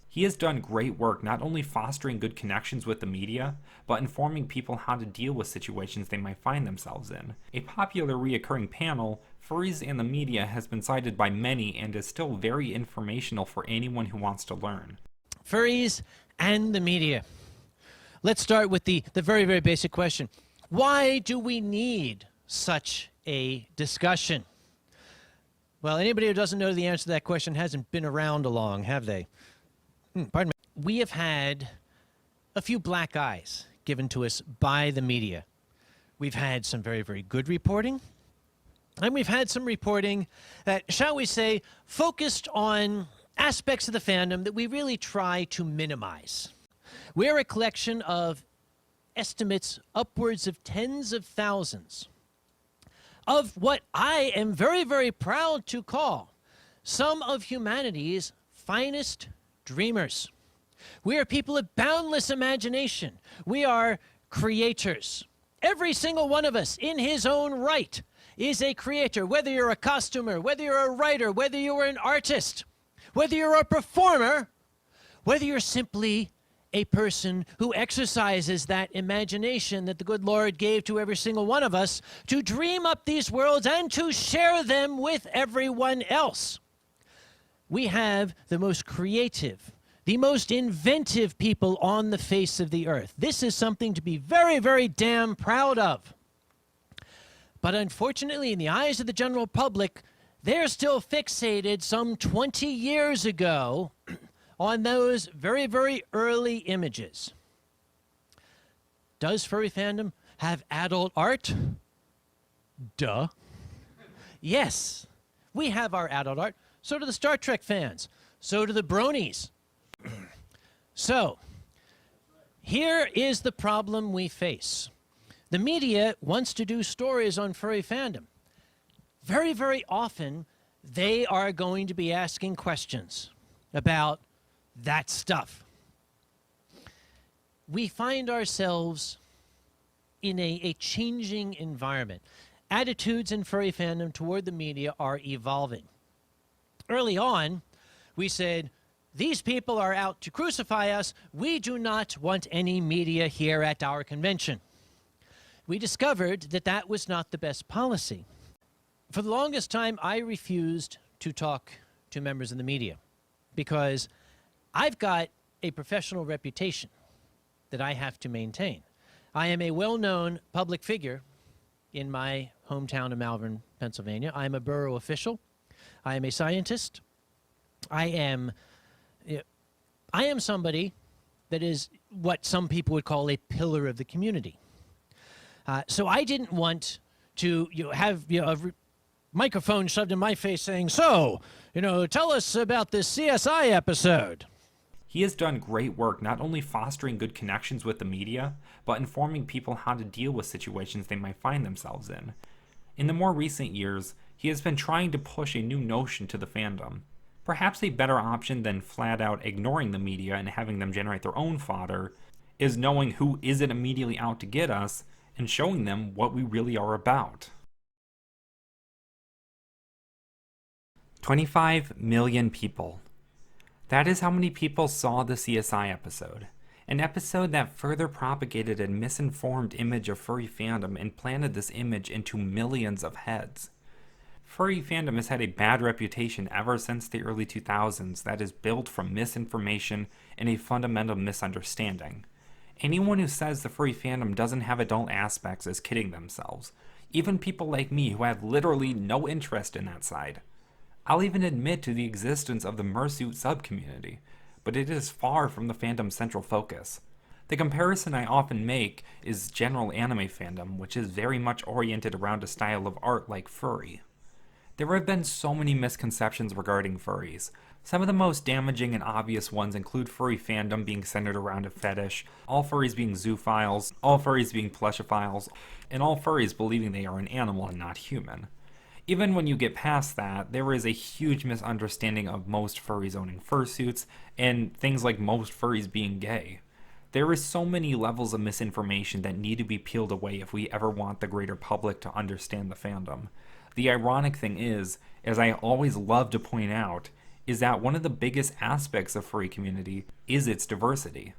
He has done great work not only fostering good connections with the media, but informing people how to deal with situations they might find themselves in. A popular reoccurring panel, Furries and the Media, has been cited by many and is still very informational for anyone who wants to learn. Furries and the media. Let's start with the very, very basic question. Why do we need such a discussion? Well, anybody who doesn't know the answer to that question hasn't been around long, have they? Pardon me. We have had a few black eyes given to us by the media. We've had some very, very good reporting, and we've had some reporting that, shall we say, focused on aspects of the fandom that we really try to minimize. We're a collection of estimates upwards of tens of thousands of what I am very, very proud to call some of humanity's finest dreamers. We are people of boundless imagination. We are creators. Every single one of us, in his own right, is a creator, whether you're a costumer, whether you're a writer, whether you're an artist, whether you're a performer, whether you're simply a person who exercises that imagination that the good Lord gave to every single one of us to dream up these worlds and to share them with everyone else. We have the most creative, the most inventive people on the face of the earth. This is something to be very, very damn proud of. But unfortunately, in the eyes of the general public, they're still fixated some 20 years ago on those very, very early images. Does Furry Fandom have adult art? Duh. Yes, we have our adult art. So do the Star Trek fans. So do the bronies. So, here is the problem we face. The media wants to do stories on Furry Fandom. Very, very often, they are going to be asking questions about that stuff. We find ourselves in a changing environment. Attitudes in Furry Fandom toward the media are evolving. Early on, we said, these people are out to crucify us. We do not want any media here at our convention. We discovered that that was not the best policy. For the longest time, I refused to talk to members of the media because I've got a professional reputation that I have to maintain. I am a well-known public figure in my hometown of Malvern, Pennsylvania. I am a borough official. I am a scientist. I am somebody that is what some people would call a pillar of the community. So I didn't want to have a microphone shoved in my face saying, so, tell us about this CSI episode. He has done great work not only fostering good connections with the media, but informing people how to deal with situations they might find themselves in. In the more recent years, he has been trying to push a new notion to the fandom. Perhaps a better option than flat out ignoring the media and having them generate their own fodder is knowing who isn't immediately out to get us and showing them what we really are about. 25 million people. That is how many people saw the CSI episode. An episode that further propagated a misinformed image of Furry Fandom and planted this image into millions of heads. Furry Fandom has had a bad reputation ever since the early 2000s that is built from misinformation and a fundamental misunderstanding. Anyone who says the Furry Fandom doesn't have adult aspects is kidding themselves. Even people like me who have literally no interest in that side. I'll even admit to the existence of the Mersuit subcommunity, but it is far from the fandom's central focus. The comparison I often make is general anime fandom, which is very much oriented around a style of art like furry. There have been so many misconceptions regarding furries. Some of the most damaging and obvious ones include Furry Fandom being centered around a fetish, all furries being zoophiles, all furries being plushophiles, and all furries believing they are an animal and not human. Even when you get past that, there is a huge misunderstanding of most furries owning fursuits, and things like most furries being gay. There is so many levels of misinformation that need to be peeled away if we ever want the greater public to understand the fandom. The ironic thing is, as I always love to point out, is that one of the biggest aspects of furry community is its diversity.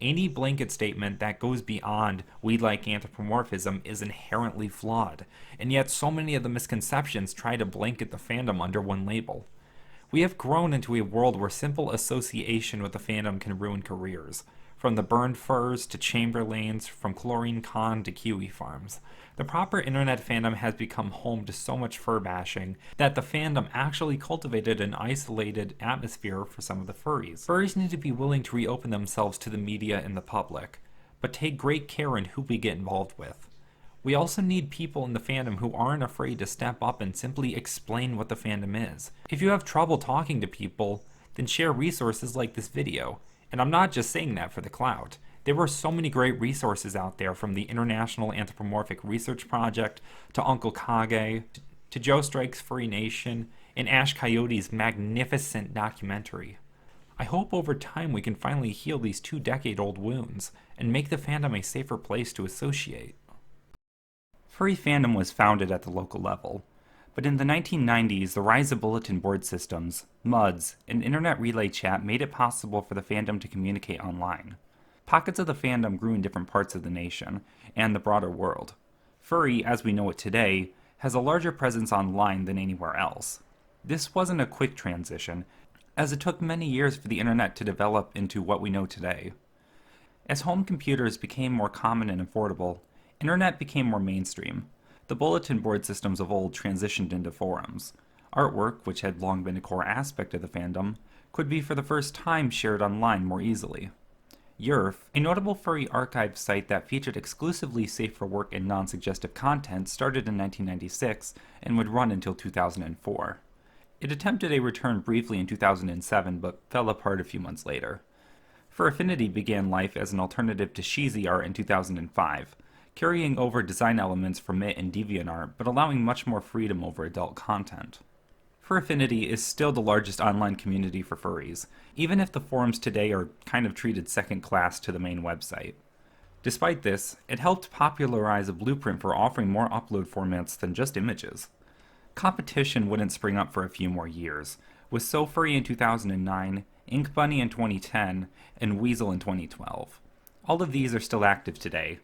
Any blanket statement that goes beyond "we like anthropomorphism" is inherently flawed, and yet so many of the misconceptions try to blanket the fandom under one label. We have grown into a world where simple association with the fandom can ruin careers, from the burned furs to Chamberlains, from Chlorine Con to Kiwi farms. The proper internet fandom has become home to so much fur bashing that the fandom actually cultivated an isolated atmosphere for some of the furries. Furries need to be willing to reopen themselves to the media and the public, but take great care in who we get involved with. We also need people in the fandom who aren't afraid to step up and simply explain what the fandom is. If you have trouble talking to people, then share resources like this video. And I'm not just saying that for the clout. There were so many great resources out there, from the International Anthropomorphic Research Project, to Uncle Kage, to Joe Strike's Furry Nation, and Ash Coyote's magnificent documentary. I hope over time we can finally heal these 2-decade-old wounds, and make the fandom a safer place to associate. Furry Fandom was founded at the local level, but in the 1990s, the rise of bulletin board systems, MUDs, and internet relay chat made it possible for the fandom to communicate online. Pockets of the fandom grew in different parts of the nation and the broader world. Furry, as we know it today, has a larger presence online than anywhere else. This wasn't a quick transition, as it took many years for the internet to develop into what we know today. As home computers became more common and affordable, internet became more mainstream. The bulletin board systems of old transitioned into forums. Artwork, which had long been a core aspect of the fandom, could be for the first time shared online more easily. YERF, a notable furry archive site that featured exclusively safe for work and non-suggestive content, started in 1996 and would run until 2004. It attempted a return briefly in 2007 but fell apart a few months later. Furaffinity began life as an alternative to Sheezy art in 2005, carrying over design elements from it and DeviantArt but allowing much more freedom over adult content. Furaffinity is still the largest online community for furries, even if the forums today are kind of treated second class to the main website. Despite this, it helped popularize a blueprint for offering more upload formats than just images. Competition wouldn't spring up for a few more years, with SoFurry in 2009, Ink Bunny in 2010, and Weasel in 2012. All of these are still active today,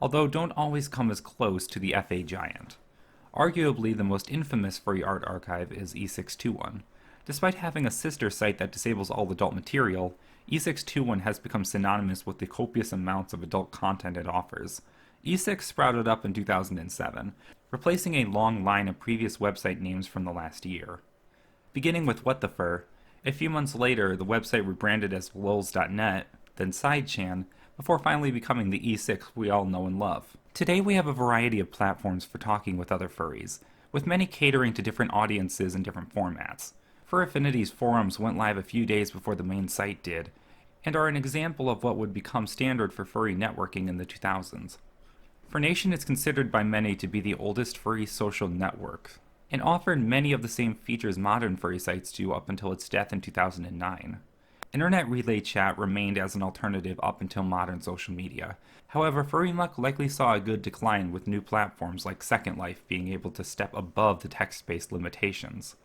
although don't always come as close to the FA giant. Arguably, the most infamous furry art archive is E621. Despite having a sister site that disables all adult material, E621 has become synonymous with the copious amounts of adult content it offers. E6 sprouted up in 2007, replacing a long line of previous website names from the last year. Beginning with What the Fur, a few months later the website rebranded as lols.net, then SideChan, before finally becoming the E6 we all know and love. Today we have a variety of platforms for talking with other furries, with many catering to different audiences in different formats. Furaffinity's forums went live a few days before the main site did, and are an example of what would become standard for furry networking in the 2000s. Furnation is considered by many to be the oldest furry social network, and offered many of the same features modern furry sites do up until its death in 2009. Internet relay chat remained as an alternative up until modern social media. However, Furry Muck likely saw a good decline with new platforms like Second Life being able to step above the text-based limitations.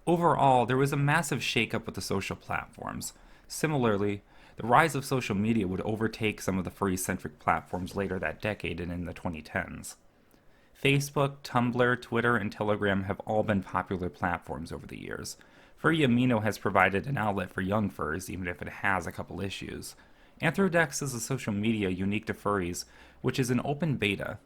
Overall, there was a massive shakeup with the social platforms. Similarly, the rise of social media would overtake some of the furry-centric platforms later that decade and in the 2010s. Facebook, Tumblr, Twitter, and Telegram have all been popular platforms over the years. Furry Amino has provided an outlet for young furs, even if it has a couple issues. Anthrodex is a social media unique to furries, which is an open beta.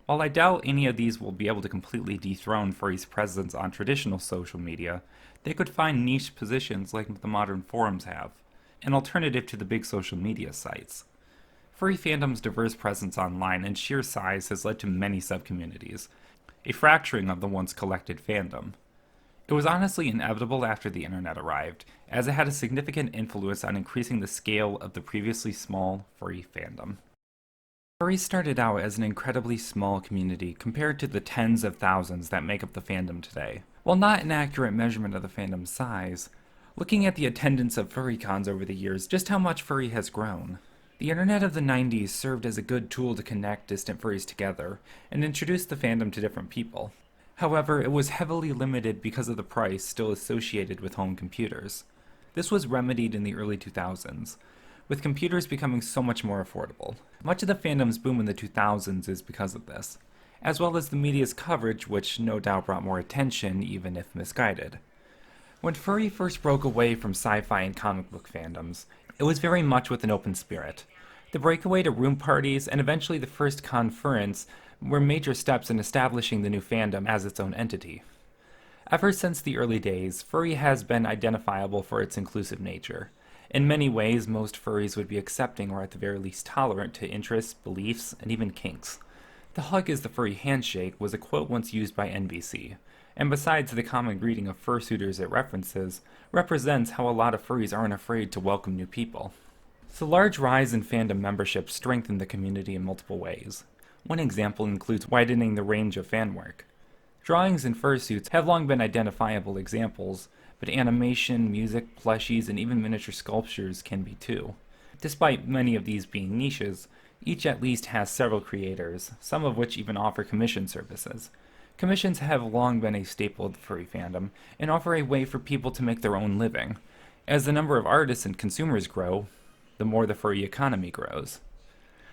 While I doubt any of these will be able to completely dethrone furries' presence on traditional social media, they could find niche positions like the modern forums have, an alternative to the big social media sites. Furry Fandom's diverse presence online and sheer size has led to many subcommunities, a fracturing of the once collected fandom. It was honestly inevitable after the internet arrived, as it had a significant influence on increasing the scale of the previously small furry fandom. Furries started out as an incredibly small community compared to the tens of thousands that make up the fandom today. While not an accurate measurement of the fandom's size, looking at the attendance of furrycons over the years, just how much furry has grown. The internet of the 90s served as a good tool to connect distant furries together and introduce the fandom to different people. However, it was heavily limited because of the price still associated with home computers. This was remedied in the early 2000s, with computers becoming so much more affordable. Much of the fandom's boom in the 2000s is because of this, as well as the media's coverage, which no doubt brought more attention, even if misguided. When furry first broke away from sci-fi and comic book fandoms, it was very much with an open spirit. The breakaway to room parties and eventually the first conference were major steps in establishing the new fandom as its own entity. Ever since the early days, furry has been identifiable for its inclusive nature. In many ways, most furries would be accepting or at the very least tolerant to interests, beliefs, and even kinks. The hug is the furry handshake was a quote once used by NBC, and besides the common greeting of fursuiters it references, represents how a lot of furries aren't afraid to welcome new people. The large rise in fandom membership strengthened the community in multiple ways. One example includes widening the range of fan work. Drawings in fursuits have long been identifiable examples, but animation, music, plushies, and even miniature sculptures can be too. Despite many of these being niches, Each at least has several creators, some of which even offer commission services. Commissions have long been a staple of the furry fandom and offer a way for people to make their own living. As the number of artists and consumers grow, the more the furry economy grows.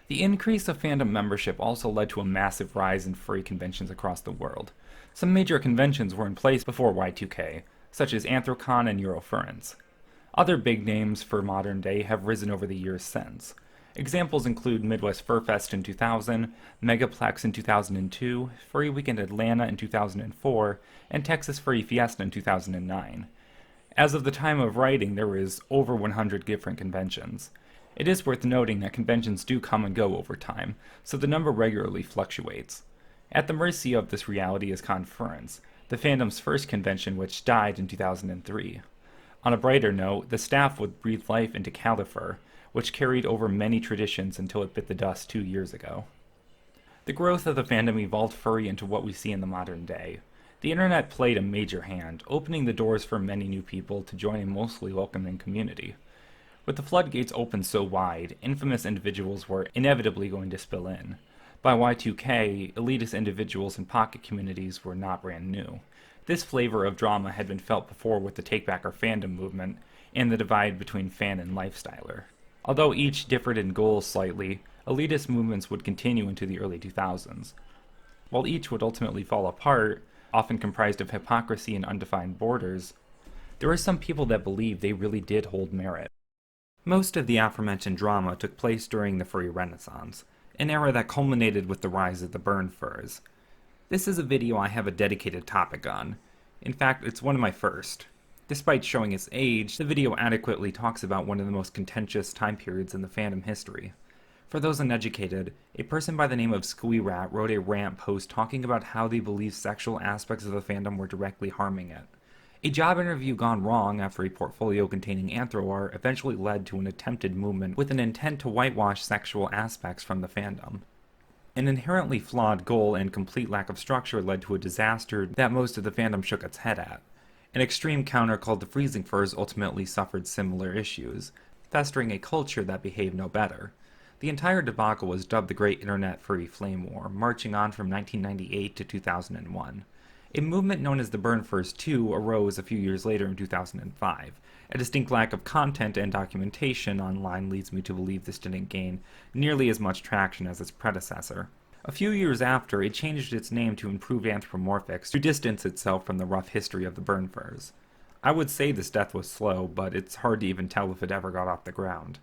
The increase of fandom membership also led to a massive rise in furry conventions across the world. Some major conventions were in place before Y2K, such as Anthrocon and Eurofurence. Other big names for modern day have risen over the years since. Examples include Midwest Fur Fest in 2000, Megaplex in 2002, Furry Weekend Atlanta in 2004, and Texas Furry Fiesta in 2009. As of the time of writing, there was over 100 different conventions. It is worth noting that conventions do come and go over time, so the number regularly fluctuates. At the mercy of this reality is Conference, the fandom's first convention, which died in 2003. On a brighter note, the staff would breathe life into Califer, which carried over many traditions until it bit the dust 2 years ago. The growth of the fandom evolved furry into what we see in the modern day. The internet played a major hand, opening the doors for many new people to join a mostly welcoming community. With the floodgates open so wide, infamous individuals were inevitably going to spill in. By Y2K, elitist individuals and pocket communities were not brand new. This flavor of drama had been felt before with the Take Back Our Fandom movement and the divide between fan and lifestyler. Although each differed in goals slightly, elitist movements would continue into the early 2000s. While each would ultimately fall apart, often comprised of hypocrisy and undefined borders, there were some people that believed they really did hold merit. Most of the aforementioned drama took place during the Furry Renaissance, an era that culminated with the rise of the burn furs. This is a video I have a dedicated topic on. In fact, it's one of my first. Despite showing its age, the video adequately talks about one of the most contentious time periods in the fandom history. For those uneducated, a person by the name of Squee Rat wrote a rant post talking about how they believed sexual aspects of the fandom were directly harming it. A job interview gone wrong after a portfolio containing anthro art eventually led to an attempted movement with an intent to whitewash sexual aspects from the fandom. An inherently flawed goal and complete lack of structure led to a disaster that most of the fandom shook its head at. An extreme counter called the Freezing Furs ultimately suffered similar issues, festering a culture that behaved no better. The entire debacle was dubbed the Great Internet Furry Flame War, marching on from 1998 to 2001. A movement known as the Burn Furs 2 arose a few years later in 2005. A distinct lack of content and documentation online leads me to believe this didn't gain nearly as much traction as its predecessor. A few years after, it changed its name to Improved Anthropomorphics to distance itself from the rough history of the Burn Furs. I would say this death was slow, but it's hard to even tell if it ever got off the ground.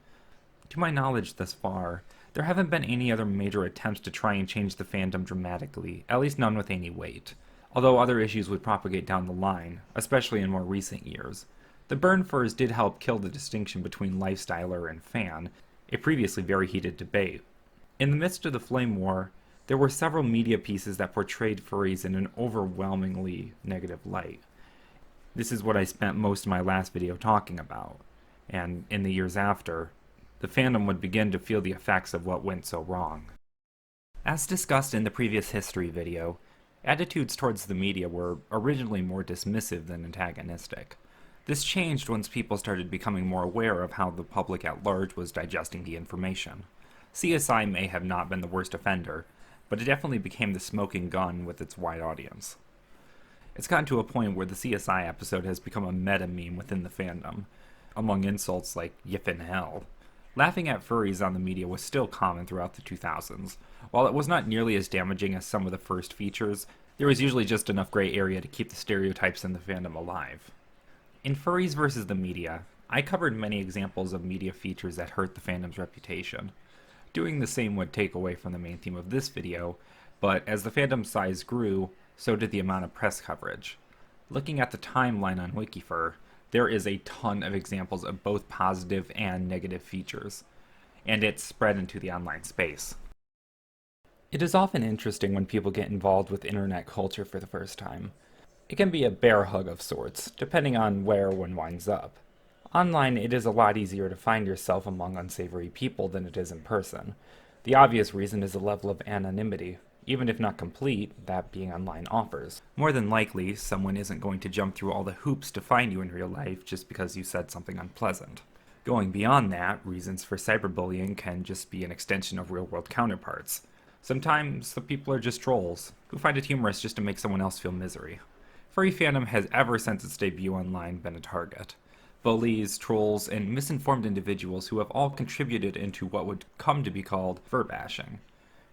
To my knowledge thus far, there haven't been any other major attempts to try and change the fandom dramatically, at least none with any weight, although other issues would propagate down the line, especially in more recent years. The Burn Furs did help kill the distinction between lifestyler and fan, a previously very heated debate. In the midst of the Flame War, there were several media pieces that portrayed furries in an overwhelmingly negative light. This is what I spent most of my last video talking about, and in the years after, the fandom would begin to feel the effects of what went so wrong. As discussed in the previous history video, attitudes towards the media were originally more dismissive than antagonistic. This changed once people started becoming more aware of how the public at large was digesting the information. CSI may have not been the worst offender, but it definitely became the smoking gun with its wide audience. It's gotten to a point where the CSI episode has become a meta meme within the fandom, among insults like "yiffin' hell." Laughing at furries on the media was still common throughout the 2000s. While it was not nearly as damaging as some of the first features, there was usually just enough gray area to keep the stereotypes in the fandom alive. In Furries vs. the Media, I covered many examples of media features that hurt the fandom's reputation. Doing the same would take away from the main theme of this video, but as the fandom size grew, so did the amount of press coverage. Looking at the timeline on Wikifur, there is a ton of examples of both positive and negative features, and it's spread into the online space. It is often interesting when people get involved with internet culture for the first time. It can be a bear hug of sorts, depending on where one winds up. Online, it is a lot easier to find yourself among unsavory people than it is in person. The obvious reason is the level of anonymity, even if not complete, that being online offers. More than likely, someone isn't going to jump through all the hoops to find you in real life just because you said something unpleasant. Going beyond that, reasons for cyberbullying can just be an extension of real-world counterparts. Sometimes the people are just trolls, who find it humorous just to make someone else feel misery. Furry fandom has ever since its debut online been a target. Bullies, trolls, and misinformed individuals who have all contributed into what would come to be called fur bashing.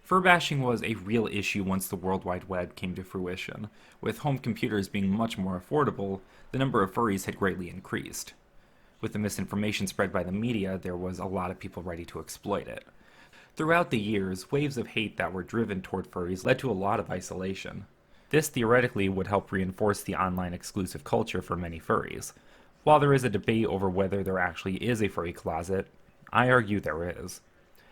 Fur bashing was a real issue once the World Wide Web came to fruition. With home computers being much more affordable, the number of furries had greatly increased. With the misinformation spread by the media, there was a lot of people ready to exploit it. Throughout the years, waves of hate that were driven toward furries led to a lot of isolation. This theoretically would help reinforce the online exclusive culture for many furries. While there is a debate over whether there actually is a furry closet, I argue there is.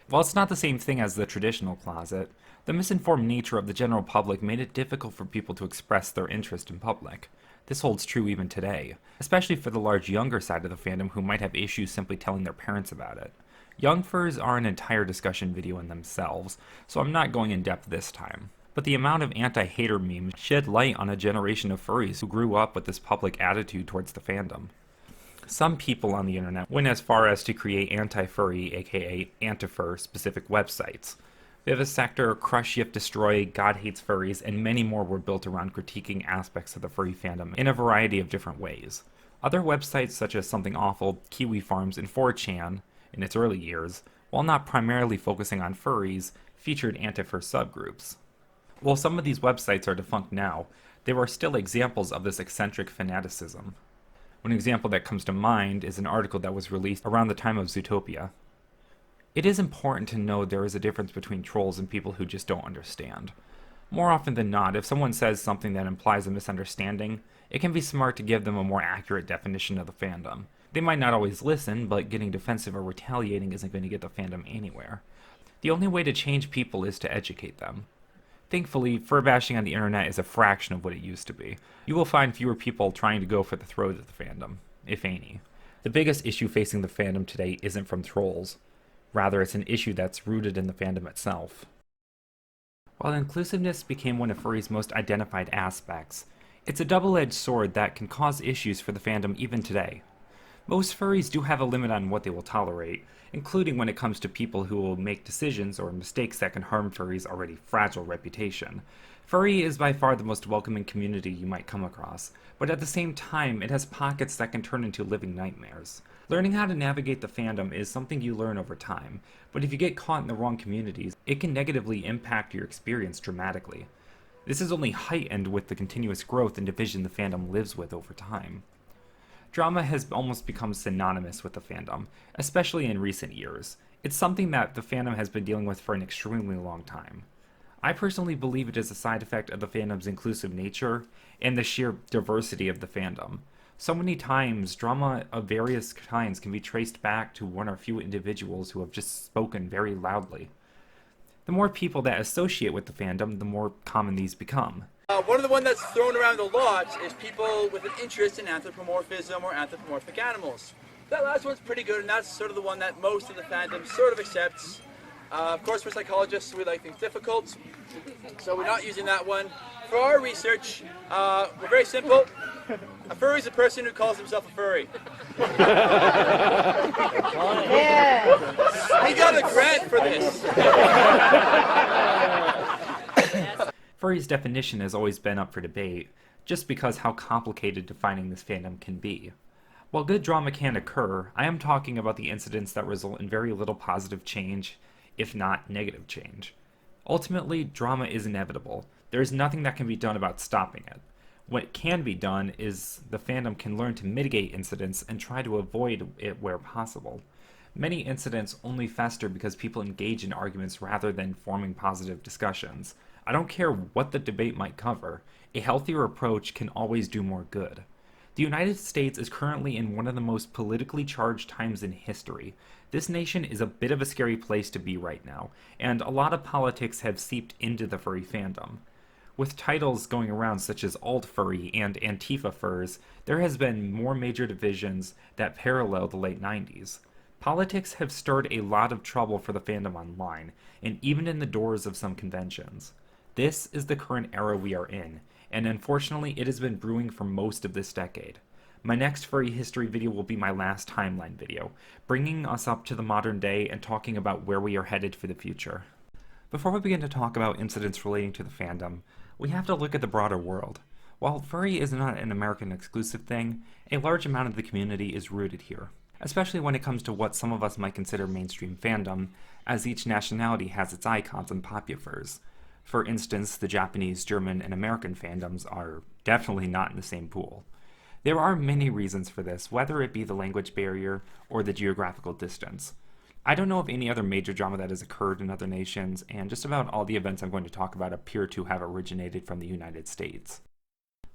While it's not the same thing as the traditional closet, the misinformed nature of the general public made it difficult for people to express their interest in public. This holds true even today, especially for the large younger side of the fandom who might have issues simply telling their parents about it. Young furs are an entire discussion video in themselves, so I'm not going in depth this time. But the amount of anti-hater memes shed light on a generation of furries who grew up with this public attitude towards the fandom. Some people on the internet went as far as to create anti-furry, aka anti-fur specific websites. Vivisector, Crush Yip Destroy, God Hates Furries, and many more were built around critiquing aspects of the furry fandom in a variety of different ways. Other websites such as Something Awful, Kiwi Farms, and 4chan, in its early years, while not primarily focusing on furries, featured anti-fur subgroups. While some of these websites are defunct now, they were still examples of this eccentric fanaticism. One example that comes to mind is an article that was released around the time of Zootopia. It is important to know there is a difference between trolls and people who just don't understand. More often than not, if someone says something that implies a misunderstanding, it can be smart to give them a more accurate definition of the fandom. They might not always listen, but getting defensive or retaliating isn't going to get the fandom anywhere. The only way to change people is to educate them. Thankfully, fur bashing on the internet is a fraction of what it used to be. You will find fewer people trying to go for the throat of the fandom, if any. The biggest issue facing the fandom today isn't from trolls. Rather, it's an issue that's rooted in the fandom itself. While inclusiveness became one of furry's most identified aspects, it's a double-edged sword that can cause issues for the fandom even today. Most furries do have a limit on what they will tolerate, including when it comes to people who will make decisions or mistakes that can harm furry's already fragile reputation. Furry is by far the most welcoming community you might come across, but at the same time, it has pockets that can turn into living nightmares. Learning how to navigate the fandom is something you learn over time, but if you get caught in the wrong communities, it can negatively impact your experience dramatically. This is only heightened with the continuous growth and division the fandom lives with over time. Drama has almost become synonymous with the fandom, especially in recent years. It's something that the fandom has been dealing with for an extremely long time. I personally believe it is a side effect of the fandom's inclusive nature and the sheer diversity of the fandom. So many times, drama of various kinds can be traced back to one or few individuals who have just spoken very loudly. The more people that associate with the fandom, the more common these become. One of the ones that's thrown around a lot is people with an interest in anthropomorphism or anthropomorphic animals. That last one's pretty good, and that's sort of the one that most of the fandom sort of accepts. Of course, for psychologists, we like things difficult, so we're not using that one. For our research, we're very simple. A furry is a person who calls himself a furry. Yeah. We got a grant for this. Furry's definition has always been up for debate, just because how complicated defining this fandom can be. While good drama can occur, I am talking about the incidents that result in very little positive change, if not negative change. Ultimately, drama is inevitable. There is nothing that can be done about stopping it. What can be done is the fandom can learn to mitigate incidents and try to avoid it where possible. Many incidents only fester because people engage in arguments rather than forming positive discussions. I don't care what the debate might cover, a healthier approach can always do more good. The United States is currently in one of the most politically charged times in history. This nation is a bit of a scary place to be right now, and a lot of politics have seeped into the furry fandom. With titles going around such as alt-furry and Antifa furs, there has been more major divisions that parallel the late 90s. Politics have stirred a lot of trouble for the fandom online, and even in the doors of some conventions. This is the current era we are in, and unfortunately it has been brewing for most of this decade. My next furry history video will be my last timeline video, bringing us up to the modern day and talking about where we are headed for the future. Before we begin to talk about incidents relating to the fandom, we have to look at the broader world. While furry is not an American exclusive thing, a large amount of the community is rooted here, especially when it comes to what some of us might consider mainstream fandom, as each nationality has its icons and popufurs. For instance, the Japanese, German, and American fandoms are definitely not in the same pool. There are many reasons for this, whether it be the language barrier or the geographical distance. I don't know of any other major drama that has occurred in other nations, and just about all the events I'm going to talk about appear to have originated from the United States.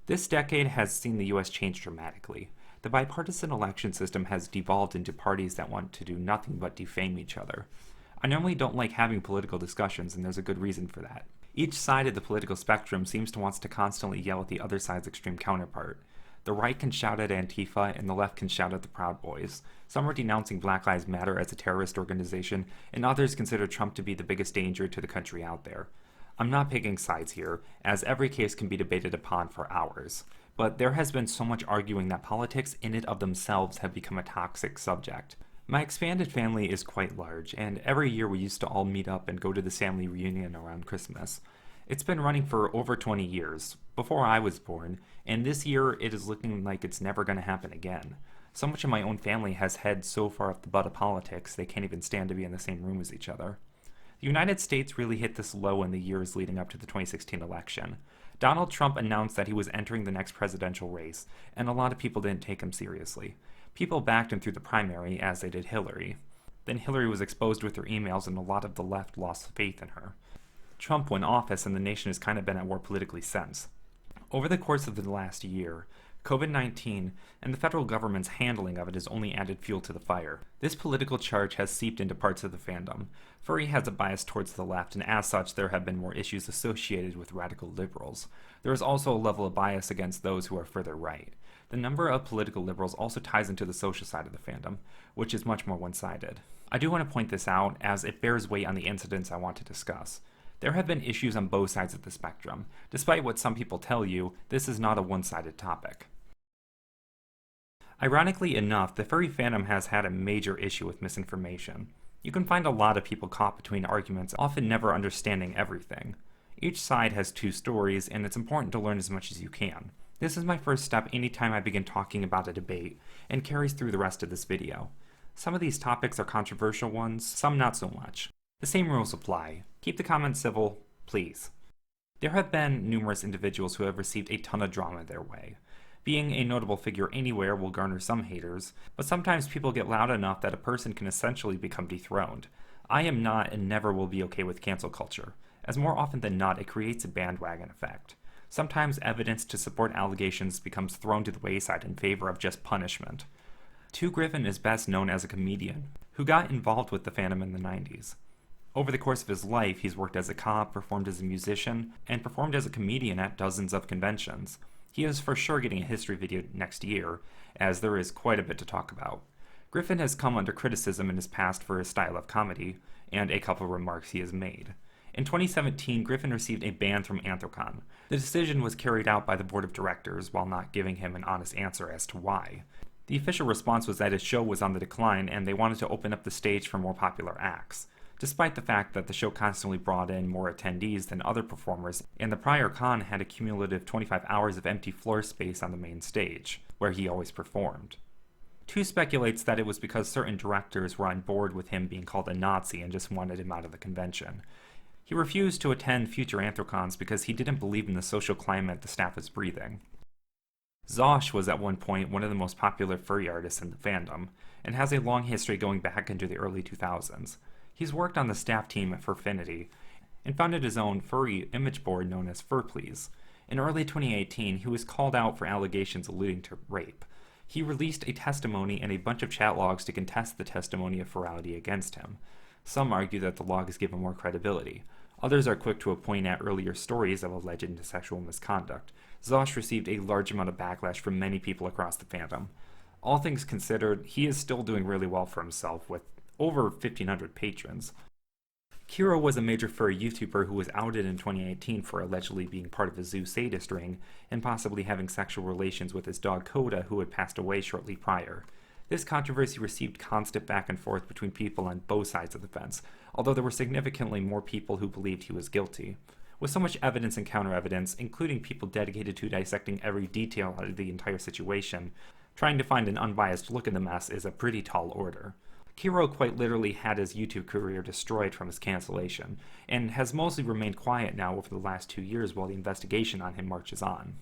This decade has seen the US change dramatically. The bipartisan election system has devolved into parties that want to do nothing but defame each other. I normally don't like having political discussions, and there's a good reason for that. Each side of the political spectrum seems to want to constantly yell at the other side's extreme counterpart. The right can shout at Antifa, and the left can shout at the Proud Boys. Some are denouncing Black Lives Matter as a terrorist organization, and others consider Trump to be the biggest danger to the country out there. I'm not picking sides here, as every case can be debated upon for hours. But there has been so much arguing that politics in and of themselves have become a toxic subject. My expanded family is quite large, and every year we used to all meet up and go to the family reunion around Christmas. It's been running for over 20 years, before I was born, and this year it is looking like it's never going to happen again. So much of my own family has head so far up the butt of politics they can't even stand to be in the same room as each other. The United States really hit this low in the years leading up to the 2016 election. Donald Trump announced that he was entering the next presidential race, and a lot of people didn't take him seriously. People backed him through the primary, as they did Hillary. Then Hillary was exposed with her emails, and a lot of the left lost faith in her. Trump won office, and the nation has kind of been at war politically since. Over the course of the last year, COVID-19 and the federal government's handling of it has only added fuel to the fire. This political charge has seeped into parts of the fandom. Furry has a bias towards the left, and as such there have been more issues associated with radical liberals. There is also a level of bias against those who are further right. The number of political liberals also ties into the social side of the fandom, which is much more one-sided. I do want to point this out, as it bears weight on the incidents I want to discuss. There have been issues on both sides of the spectrum. Despite what some people tell you, this is not a one-sided topic. Ironically enough, the furry fandom has had a major issue with misinformation. You can find a lot of people caught between arguments, often never understanding everything. Each side has two stories, and it's important to learn as much as you can. This is my first step anytime I begin talking about a debate, and carries through the rest of this video. Some of these topics are controversial ones, some not so much. The same rules apply. Keep the comments civil, please. There have been numerous individuals who have received a ton of drama their way. Being a notable figure anywhere will garner some haters, but sometimes people get loud enough that a person can essentially become dethroned. I am not and never will be okay with cancel culture, as more often than not it creates a bandwagon effect. Sometimes evidence to support allegations becomes thrown to the wayside in favor of just punishment. Griffin is best known as a comedian who got involved with the fandom in the 90s. Over the course of his life, he's worked as a cop, performed as a musician, and performed as a comedian at dozens of conventions. He is for sure getting a history video next year, as there is quite a bit to talk about. Griffin has come under criticism in his past for his style of comedy, and a couple of remarks he has made. In 2017, Griffin received a ban from Anthrocon. The decision was carried out by the board of directors while not giving him an honest answer as to why. The official response was that his show was on the decline and they wanted to open up the stage for more popular acts. Despite the fact that the show constantly brought in more attendees than other performers, and the prior con had a cumulative 25 hours of empty floor space on the main stage, where he always performed. Two speculates that it was because certain directors were on board with him being called a Nazi and just wanted him out of the convention. He refused to attend future Anthrocons because he didn't believe in the social climate the staff was breathing. Zosh was at one point one of the most popular furry artists in the fandom, and has a long history going back into the early 2000s. He's worked on the staff team at Furfinity, and founded his own furry image board known as FurPlease. In early 2018, he was called out for allegations alluding to rape. He released a testimony and a bunch of chat logs to contest the testimony of Furality against him. Some argue that the log is given more credibility. Others are quick to point at earlier stories of alleged sexual misconduct. Zosh received a large amount of backlash from many people across the fandom. All things considered, he is still doing really well for himself with over 1,500 patrons. Kiro was a major furry YouTuber who was outed in 2018 for allegedly being part of a zoo sadist ring and possibly having sexual relations with his dog Coda, who had passed away shortly prior. This controversy received constant back and forth between people on both sides of the fence, although there were significantly more people who believed he was guilty. With so much evidence and counter-evidence, including people dedicated to dissecting every detail of the entire situation, trying to find an unbiased look at the mess is a pretty tall order. Kiro quite literally had his YouTube career destroyed from his cancellation, and has mostly remained quiet now over the last 2 years while the investigation on him marches on.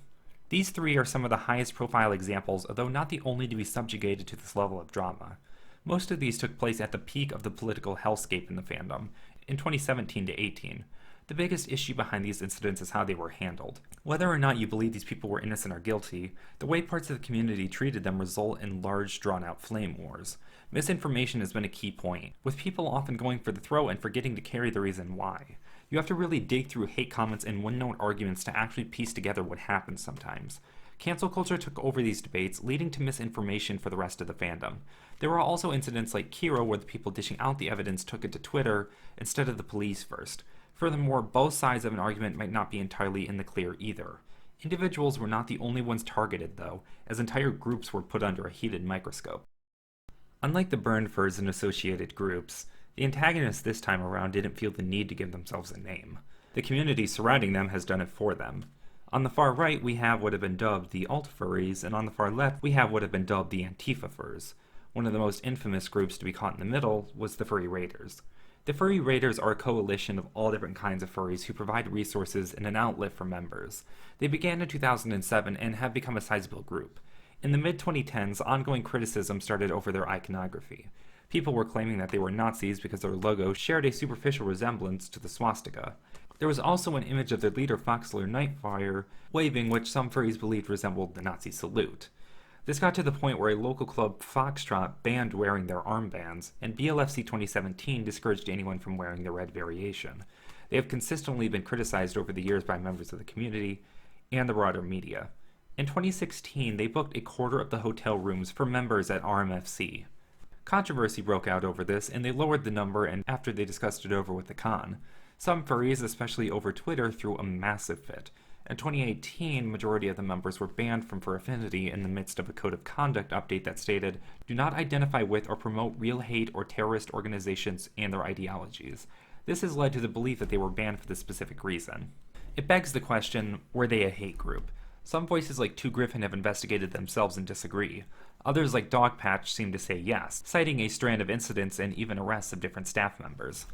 These three are some of the highest profile examples, although not the only to be subjugated to this level of drama. Most of these took place at the peak of the political hellscape in the fandom, in 2017 to 18. The biggest issue behind these incidents is how they were handled. Whether or not you believe these people were innocent or guilty, the way parts of the community treated them result in large, drawn-out flame wars. Misinformation has been a key point, with people often going for the throat and forgetting to carry the reason why. You have to really dig through hate comments and one-note arguments to actually piece together what happens sometimes. Cancel culture took over these debates, leading to misinformation for the rest of the fandom. There were also incidents like Kiro where the people dishing out the evidence took it to Twitter instead of the police first. Furthermore, both sides of an argument might not be entirely in the clear either. Individuals were not the only ones targeted, though, as entire groups were put under a heated microscope. Unlike the burned furs and associated groups, the antagonists this time around didn't feel the need to give themselves a name. The community surrounding them has done it for them. On the far right, we have what have been dubbed the alt-furries, and on the far left, we have what have been dubbed the Antifa-furs. One of the most infamous groups to be caught in the middle was the Furry Raiders. The Furry Raiders are a coalition of all different kinds of furries who provide resources and an outlet for members. They began in 2007 and have become a sizable group. In the mid-2010s, ongoing criticism started over their iconography. People were claiming that they were Nazis because their logo shared a superficial resemblance to the swastika. There was also an image of their leader Foxler Nightfire waving, which some furries believed resembled the Nazi salute. This got to the point where a local club, Foxtrot, banned wearing their armbands, and BLFC 2017 discouraged anyone from wearing the red variation. They have consistently been criticized over the years by members of the community and the broader media. In 2016, they booked a quarter of the hotel rooms for members at RMFC. Controversy broke out over this, and they lowered the number and after they discussed it over with the con. Some furries, especially over Twitter, threw a massive fit. In 2018, majority of the members were banned from Fur Affinity in the midst of a code of conduct update that stated, "Do not identify with or promote real hate or terrorist organizations and their ideologies." This has led to the belief that they were banned for this specific reason. It begs the question, were they a hate group? Some voices like 2Griffin have investigated themselves and disagree. Others like Dogpatch seem to say yes, citing a strand of incidents and even arrests of different staff members.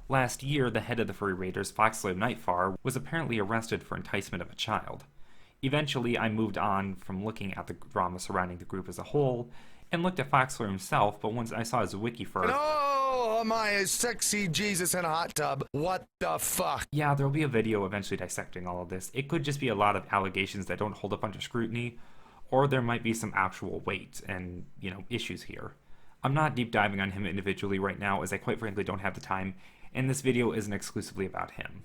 Last year, the head of the Furry Raiders, Foxler Nightfire, was apparently arrested for enticement of a child. Eventually, I moved on from looking at the drama surrounding the group as a whole, and looked at Foxler himself, but once I saw his wiki for Oh, my sexy Jesus in a hot tub. What the fuck? Yeah, there'll be a video eventually dissecting all of this. It could just be a lot of allegations that don't hold up under scrutiny, or there might be some actual weight and, issues here. I'm not deep diving on him individually right now, as I quite frankly don't have the time, and this video isn't exclusively about him.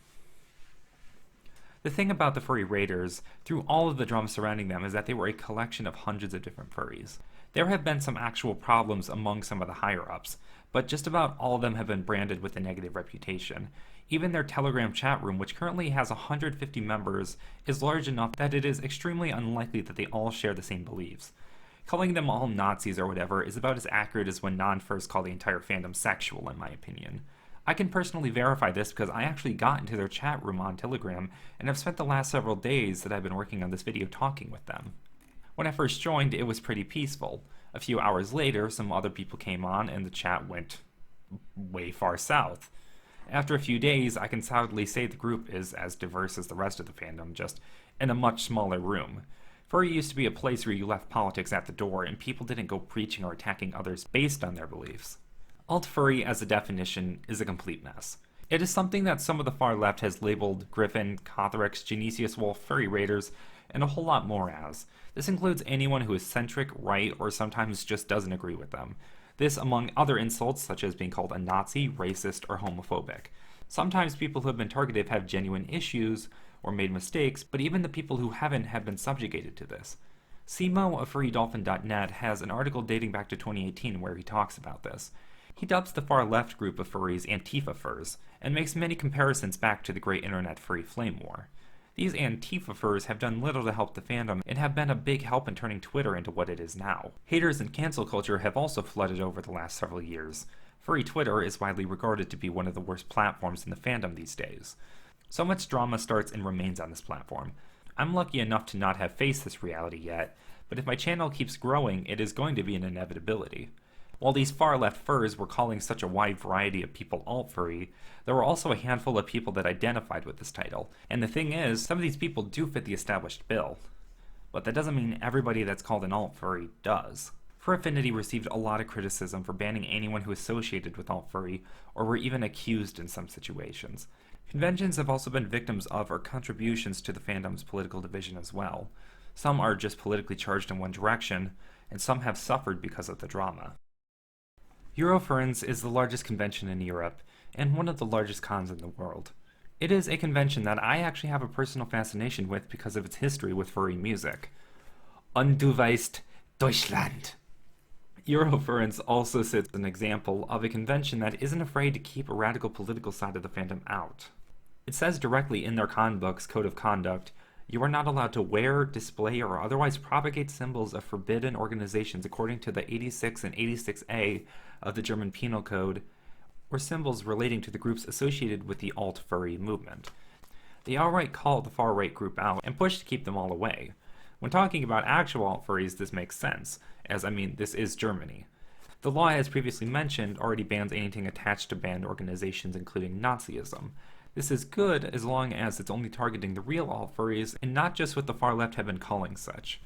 The thing about the Furry Raiders, through all of the drama surrounding them, is that they were a collection of hundreds of different furries. There have been some actual problems among some of the higher-ups, but just about all of them have been branded with a negative reputation. Even their Telegram chat room, which currently has 150 members, is large enough that it is extremely unlikely that they all share the same beliefs. Calling them all Nazis or whatever is about as accurate as when non-furs call the entire fandom sexual, in my opinion. I can personally verify this because I actually got into their chat room on Telegram and have spent the last several days that I've been working on this video talking with them. When I first joined, it was pretty peaceful. A few hours later, some other people came on and the chat went way far south. After a few days, I can solidly say the group is as diverse as the rest of the fandom, just in a much smaller room. Furry used to be a place where you left politics at the door and people didn't go preaching or attacking others based on their beliefs. Alt-furry, as a definition, is a complete mess. It is something that some of the far left has labeled Griffin, Cothrix, Genesius Wolf, Furry Raiders, and a whole lot more as. This includes anyone who is centric, right, or sometimes just doesn't agree with them. This among other insults such as being called a Nazi, racist, or homophobic. Sometimes people who have been targeted have genuine issues or made mistakes, but even the people who haven't have been subjugated to this. Simo of FurryDolphin.net has an article dating back to 2018 where he talks about this. He dubs the far-left group of furries Antifa furs, and makes many comparisons back to the great internet furry flame war. These Antifa furs have done little to help the fandom and have been a big help in turning Twitter into what it is now. Haters and cancel culture have also flooded over the last several years. Furry Twitter is widely regarded to be one of the worst platforms in the fandom these days. So much drama starts and remains on this platform. I'm lucky enough to not have faced this reality yet, but if my channel keeps growing, it is going to be an inevitability. While these far-left furs were calling such a wide variety of people alt-furry, there were also a handful of people that identified with this title, and the thing is, some of these people do fit the established bill. But that doesn't mean everybody that's called an alt-furry does. Fur Affinity received a lot of criticism for banning anyone who associated with alt-furry, or were even accused in some situations. Conventions have also been victims of or contributions to the fandom's political division as well. Some are just politically charged in one direction, and some have suffered because of the drama. Eurofurence is the largest convention in Europe, and one of the largest cons in the world. It is a convention that I actually have a personal fascination with because of its history with furry music. Und du weißt, Deutschland! Eurofurence also sets an example of a convention that isn't afraid to keep a radical political side of the fandom out. It says directly in their conbook's code of conduct, you are not allowed to wear, display, or otherwise propagate symbols of forbidden organizations according to the 86 and 86A of the German Penal Code, or symbols relating to the groups associated with the alt-furry movement. They outright call the far-right group out and push to keep them all away. When talking about actual alt-furries, this makes sense, as this is Germany. The law, as previously mentioned, already bans anything attached to banned organizations, including Nazism. This is good as long as it's only targeting the real alt-furries and not just what the far left have been calling such.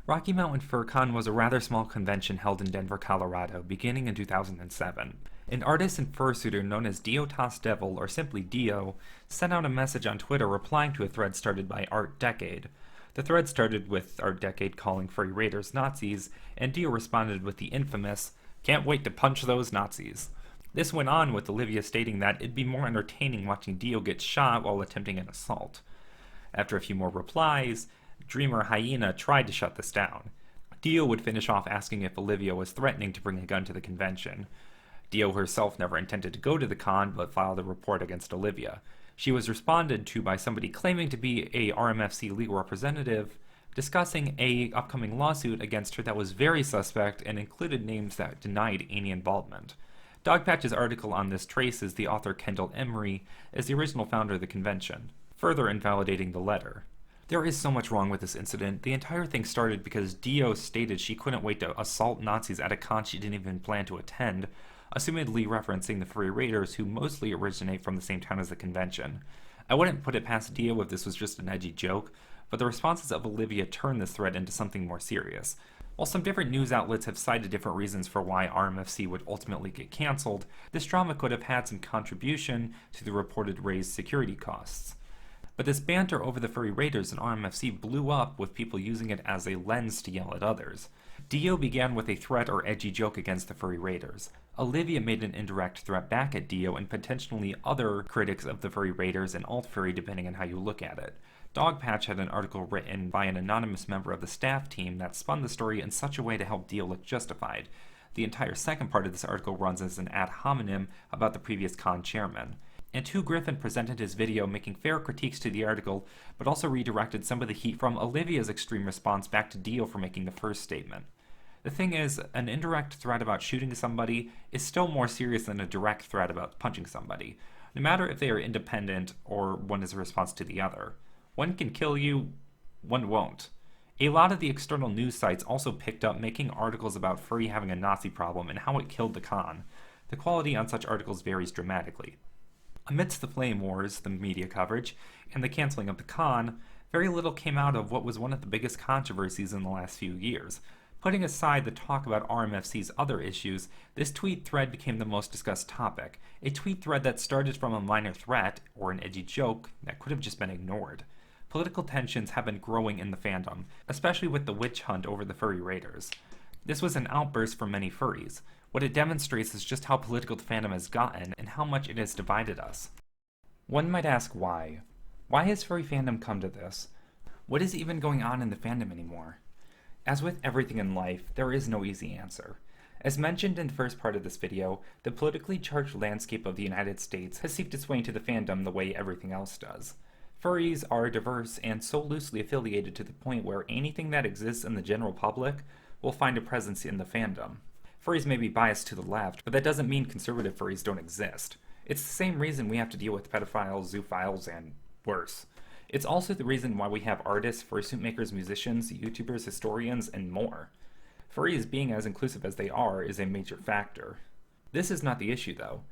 Rocky Mountain FurCon was a rather small convention held in Denver, Colorado, beginning in 2007. An artist and fursuiter known as Dio Toss Devil, or simply Dio, sent out a message on Twitter replying to a thread started by Art Decade. The thread started with Art Decade calling Furry Raiders Nazis, and Dio responded with the infamous, "Can't wait to punch those Nazis." This went on with Olivia stating that it'd be more entertaining watching Dio get shot while attempting an assault. After a few more replies, Dreamer Hyena tried to shut this down. Dio would finish off asking if Olivia was threatening to bring a gun to the convention. Dio herself never intended to go to the con, but filed a report against Olivia. She was responded to by somebody claiming to be a RMFC legal representative, discussing a upcoming lawsuit against her that was very suspect and included names that denied any involvement. Dogpatch's article on this traces the author Kendall Emery as the original founder of the convention, further invalidating the letter. There is so much wrong with this incident. The entire thing started because Dio stated she couldn't wait to assault Nazis at a con she didn't even plan to attend, assumedly referencing the Furry Raiders, who mostly originate from the same town as the convention. I wouldn't put it past Dio if this was just an edgy joke, but the responses of Olivia turned this thread into something more serious. While some different news outlets have cited different reasons for why RMFC would ultimately get cancelled, this drama could have had some contribution to the reported raised security costs. But this banter over the Furry Raiders and RMFC blew up with people using it as a lens to yell at others. Dio began with a threat or edgy joke against the Furry Raiders. Olivia made an indirect threat back at Dio and potentially other critics of the Furry Raiders and alt-furry depending on how you look at it. Dogpatch had an article written by an anonymous member of the staff team that spun the story in such a way to help Dio look justified. The entire second part of this article runs as an ad hominem about the previous con chairman. And 2 Griffin presented his video making fair critiques to the article, but also redirected some of the heat from Olivia's extreme response back to Dio for making the first statement. The thing is, an indirect threat about shooting somebody is still more serious than a direct threat about punching somebody, no matter if they are independent or one is a response to the other. One can kill you, one won't. A lot of the external news sites also picked up making articles about furry having a Nazi problem and how it killed the con. The quality on such articles varies dramatically. Amidst the flame wars, the media coverage, and the canceling of the con, very little came out of what was one of the biggest controversies in the last few years. Putting aside the talk about RMFC's other issues, this tweet thread became the most discussed topic, a tweet thread that started from a minor threat or an edgy joke that could have just been ignored. Political tensions have been growing in the fandom, especially with the witch hunt over the Furry Raiders. This was an outburst for many furries. What it demonstrates is just how political the fandom has gotten and how much it has divided us. One might ask why. Why has furry fandom come to this? What is even going on in the fandom anymore? As with everything in life, there is no easy answer. As mentioned in the first part of this video, the politically charged landscape of the United States has seeped its way into the fandom the way everything else does. Furries are diverse and so loosely affiliated to the point where anything that exists in the general public will find a presence in the fandom. Furries may be biased to the left, but that doesn't mean conservative furries don't exist. It's the same reason we have to deal with pedophiles, zoophiles, and worse. It's also the reason why we have artists, fursuit makers, musicians, YouTubers, historians, and more. Furries being as inclusive as they are is a major factor. This is not the issue, though.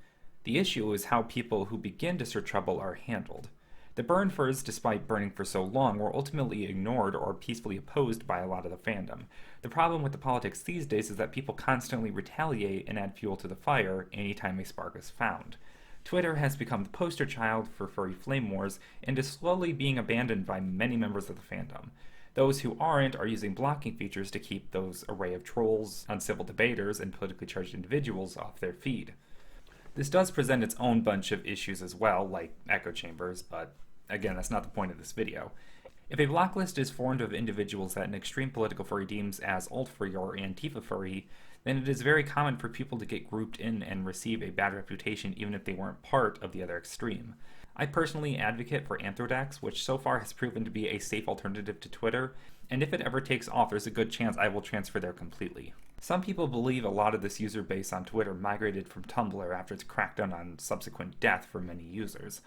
The issue is how people who begin to stir trouble are handled. The burn furs, despite burning for so long, were ultimately ignored or peacefully opposed by a lot of the fandom. The problem with the politics these days is that people constantly retaliate and add fuel to the fire anytime a spark is found. Twitter has become the poster child for furry flame wars and is slowly being abandoned by many members of the fandom. Those who aren't are using blocking features to keep those array of trolls, uncivil debaters, and politically charged individuals off their feed. This does present its own bunch of issues as well, like echo chambers, but again, that's not the point of this video. If a block list is formed of individuals that an extreme political furry deems as alt-furry or Antifa furry, then it is very common for people to get grouped in and receive a bad reputation even if they weren't part of the other extreme. I personally advocate for Anthrodex, which so far has proven to be a safe alternative to Twitter, and if it ever takes off, there's a good chance I will transfer there completely. Some people believe a lot of this user base on Twitter migrated from Tumblr after its crackdown on subsequent death for many users.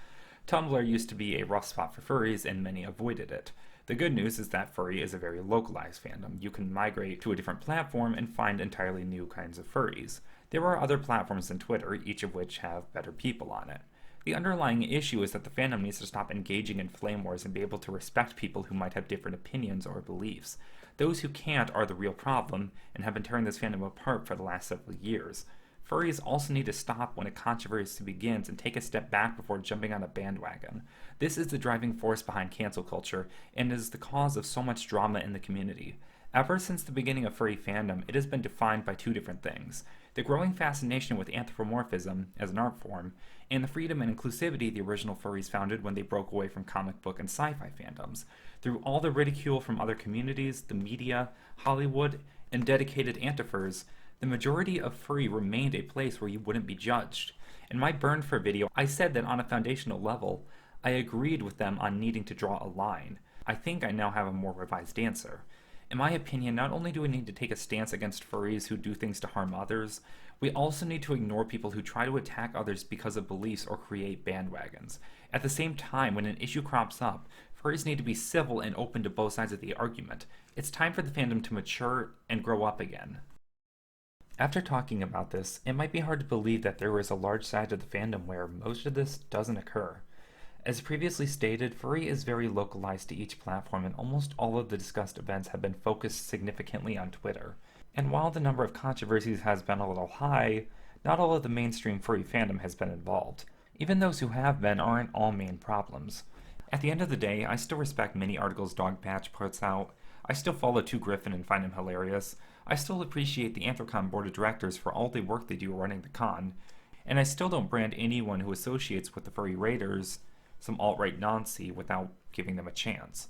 Tumblr used to be a rough spot for furries, and many avoided it. The good news is that furry is a very localized fandom. You can migrate to a different platform and find entirely new kinds of furries. There are other platforms than Twitter, each of which have better people on it. The underlying issue is that the fandom needs to stop engaging in flame wars and be able to respect people who might have different opinions or beliefs. Those who can't are the real problem and have been tearing this fandom apart for the last several years. Furries also need to stop when a controversy begins and take a step back before jumping on a bandwagon. This is the driving force behind cancel culture and is the cause of so much drama in the community. Ever since the beginning of furry fandom, it has been defined by two different things: the growing fascination with anthropomorphism as an art form, and the freedom and inclusivity the original furries founded when they broke away from comic book and sci-fi fandoms. Through all the ridicule from other communities, the media, Hollywood, and dedicated anti-furs, the majority of furry remained a place where you wouldn't be judged. In my Burn For video, I said that on a foundational level, I agreed with them on needing to draw a line. I think I now have a more revised answer. In my opinion, not only do we need to take a stance against furries who do things to harm others, we also need to ignore people who try to attack others because of beliefs or create bandwagons. At the same time, when an issue crops up, furries need to be civil and open to both sides of the argument. It's time for the fandom to mature and grow up again. After talking about this, it might be hard to believe that there is a large side of the fandom where most of this doesn't occur. As previously stated, furry is very localized to each platform, and almost all of the discussed events have been focused significantly on Twitter. And while the number of controversies has been a little high, not all of the mainstream furry fandom has been involved. Even those who have been aren't all main problems. At the end of the day, I still respect many articles Dogpatch puts out. I still follow 2Griffin and find him hilarious. I still appreciate the Anthrocon board of directors for all the work they do running the con. And I still don't brand anyone who associates with the Furry Raiders some alt-right Nazi without giving them a chance.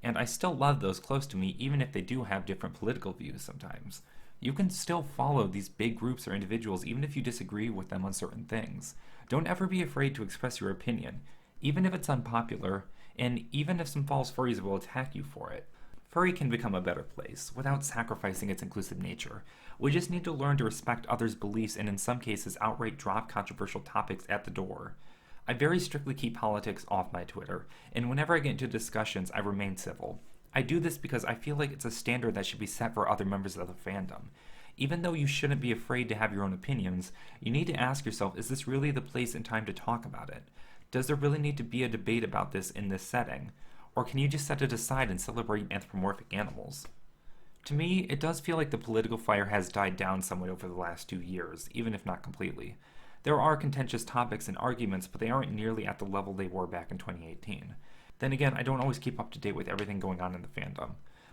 And I still love those close to me even if they do have different political views sometimes. You can still follow these big groups or individuals even if you disagree with them on certain things. Don't ever be afraid to express your opinion, even if it's unpopular, and even if some false furries will attack you for it. Furry can become a better place without sacrificing its inclusive nature. We just need to learn to respect others' beliefs and in some cases outright drop controversial topics at the door. I very strictly keep politics off my Twitter, and whenever I get into discussions, I remain civil. I do this because I feel like it's a standard that should be set for other members of the fandom. Even though you shouldn't be afraid to have your own opinions, you need to ask yourself, is this really the place and time to talk about it? Does there really need to be a debate about this in this setting? Or can you just set it aside and celebrate anthropomorphic animals? To me, it does feel like the political fire has died down somewhat over the last 2 years, even if not completely. There are contentious topics and arguments, but they aren't nearly at the level they were back in 2018. Then again, I don't always keep up to date with everything going on in the fandom.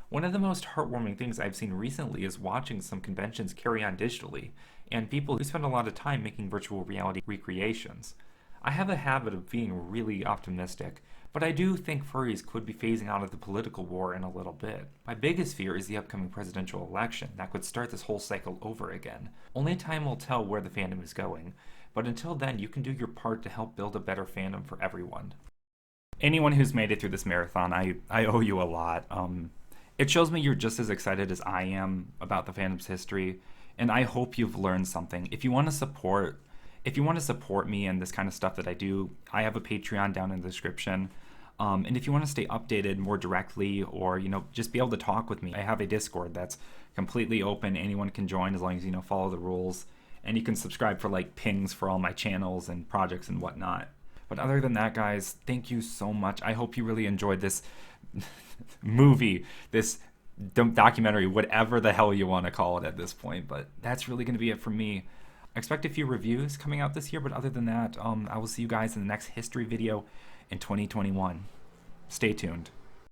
One of the most heartwarming things I've seen recently is watching some conventions carry on digitally, and people who spend a lot of time making virtual reality recreations. I have a habit of being really optimistic, but I do think furries could be phasing out of the political war in a little bit. My biggest fear is the upcoming presidential election that could start this whole cycle over again. Only time will tell where the fandom is going, but until then, you can do your part to help build a better fandom for everyone. Anyone who's made it through this marathon, I owe you a lot. It shows me you're just as excited as I am about the fandom's history, and I hope you've learned something. If you want to support me and this kind of stuff that I do, I have a Patreon down in the description. And if you want to stay updated more directly, or just be able to talk with me, I have a Discord that's completely open. Anyone can join as long as follow the rules, and you can subscribe for like pings for all my channels and projects and whatnot. But other than that, guys, thank you so much. I hope you really enjoyed this movie, this documentary, whatever the hell you want to call it at this point. But that's really going to be it for me. I expect a few reviews coming out this year, but other than that, I will see you guys in the next history video in 2021. Stay tuned.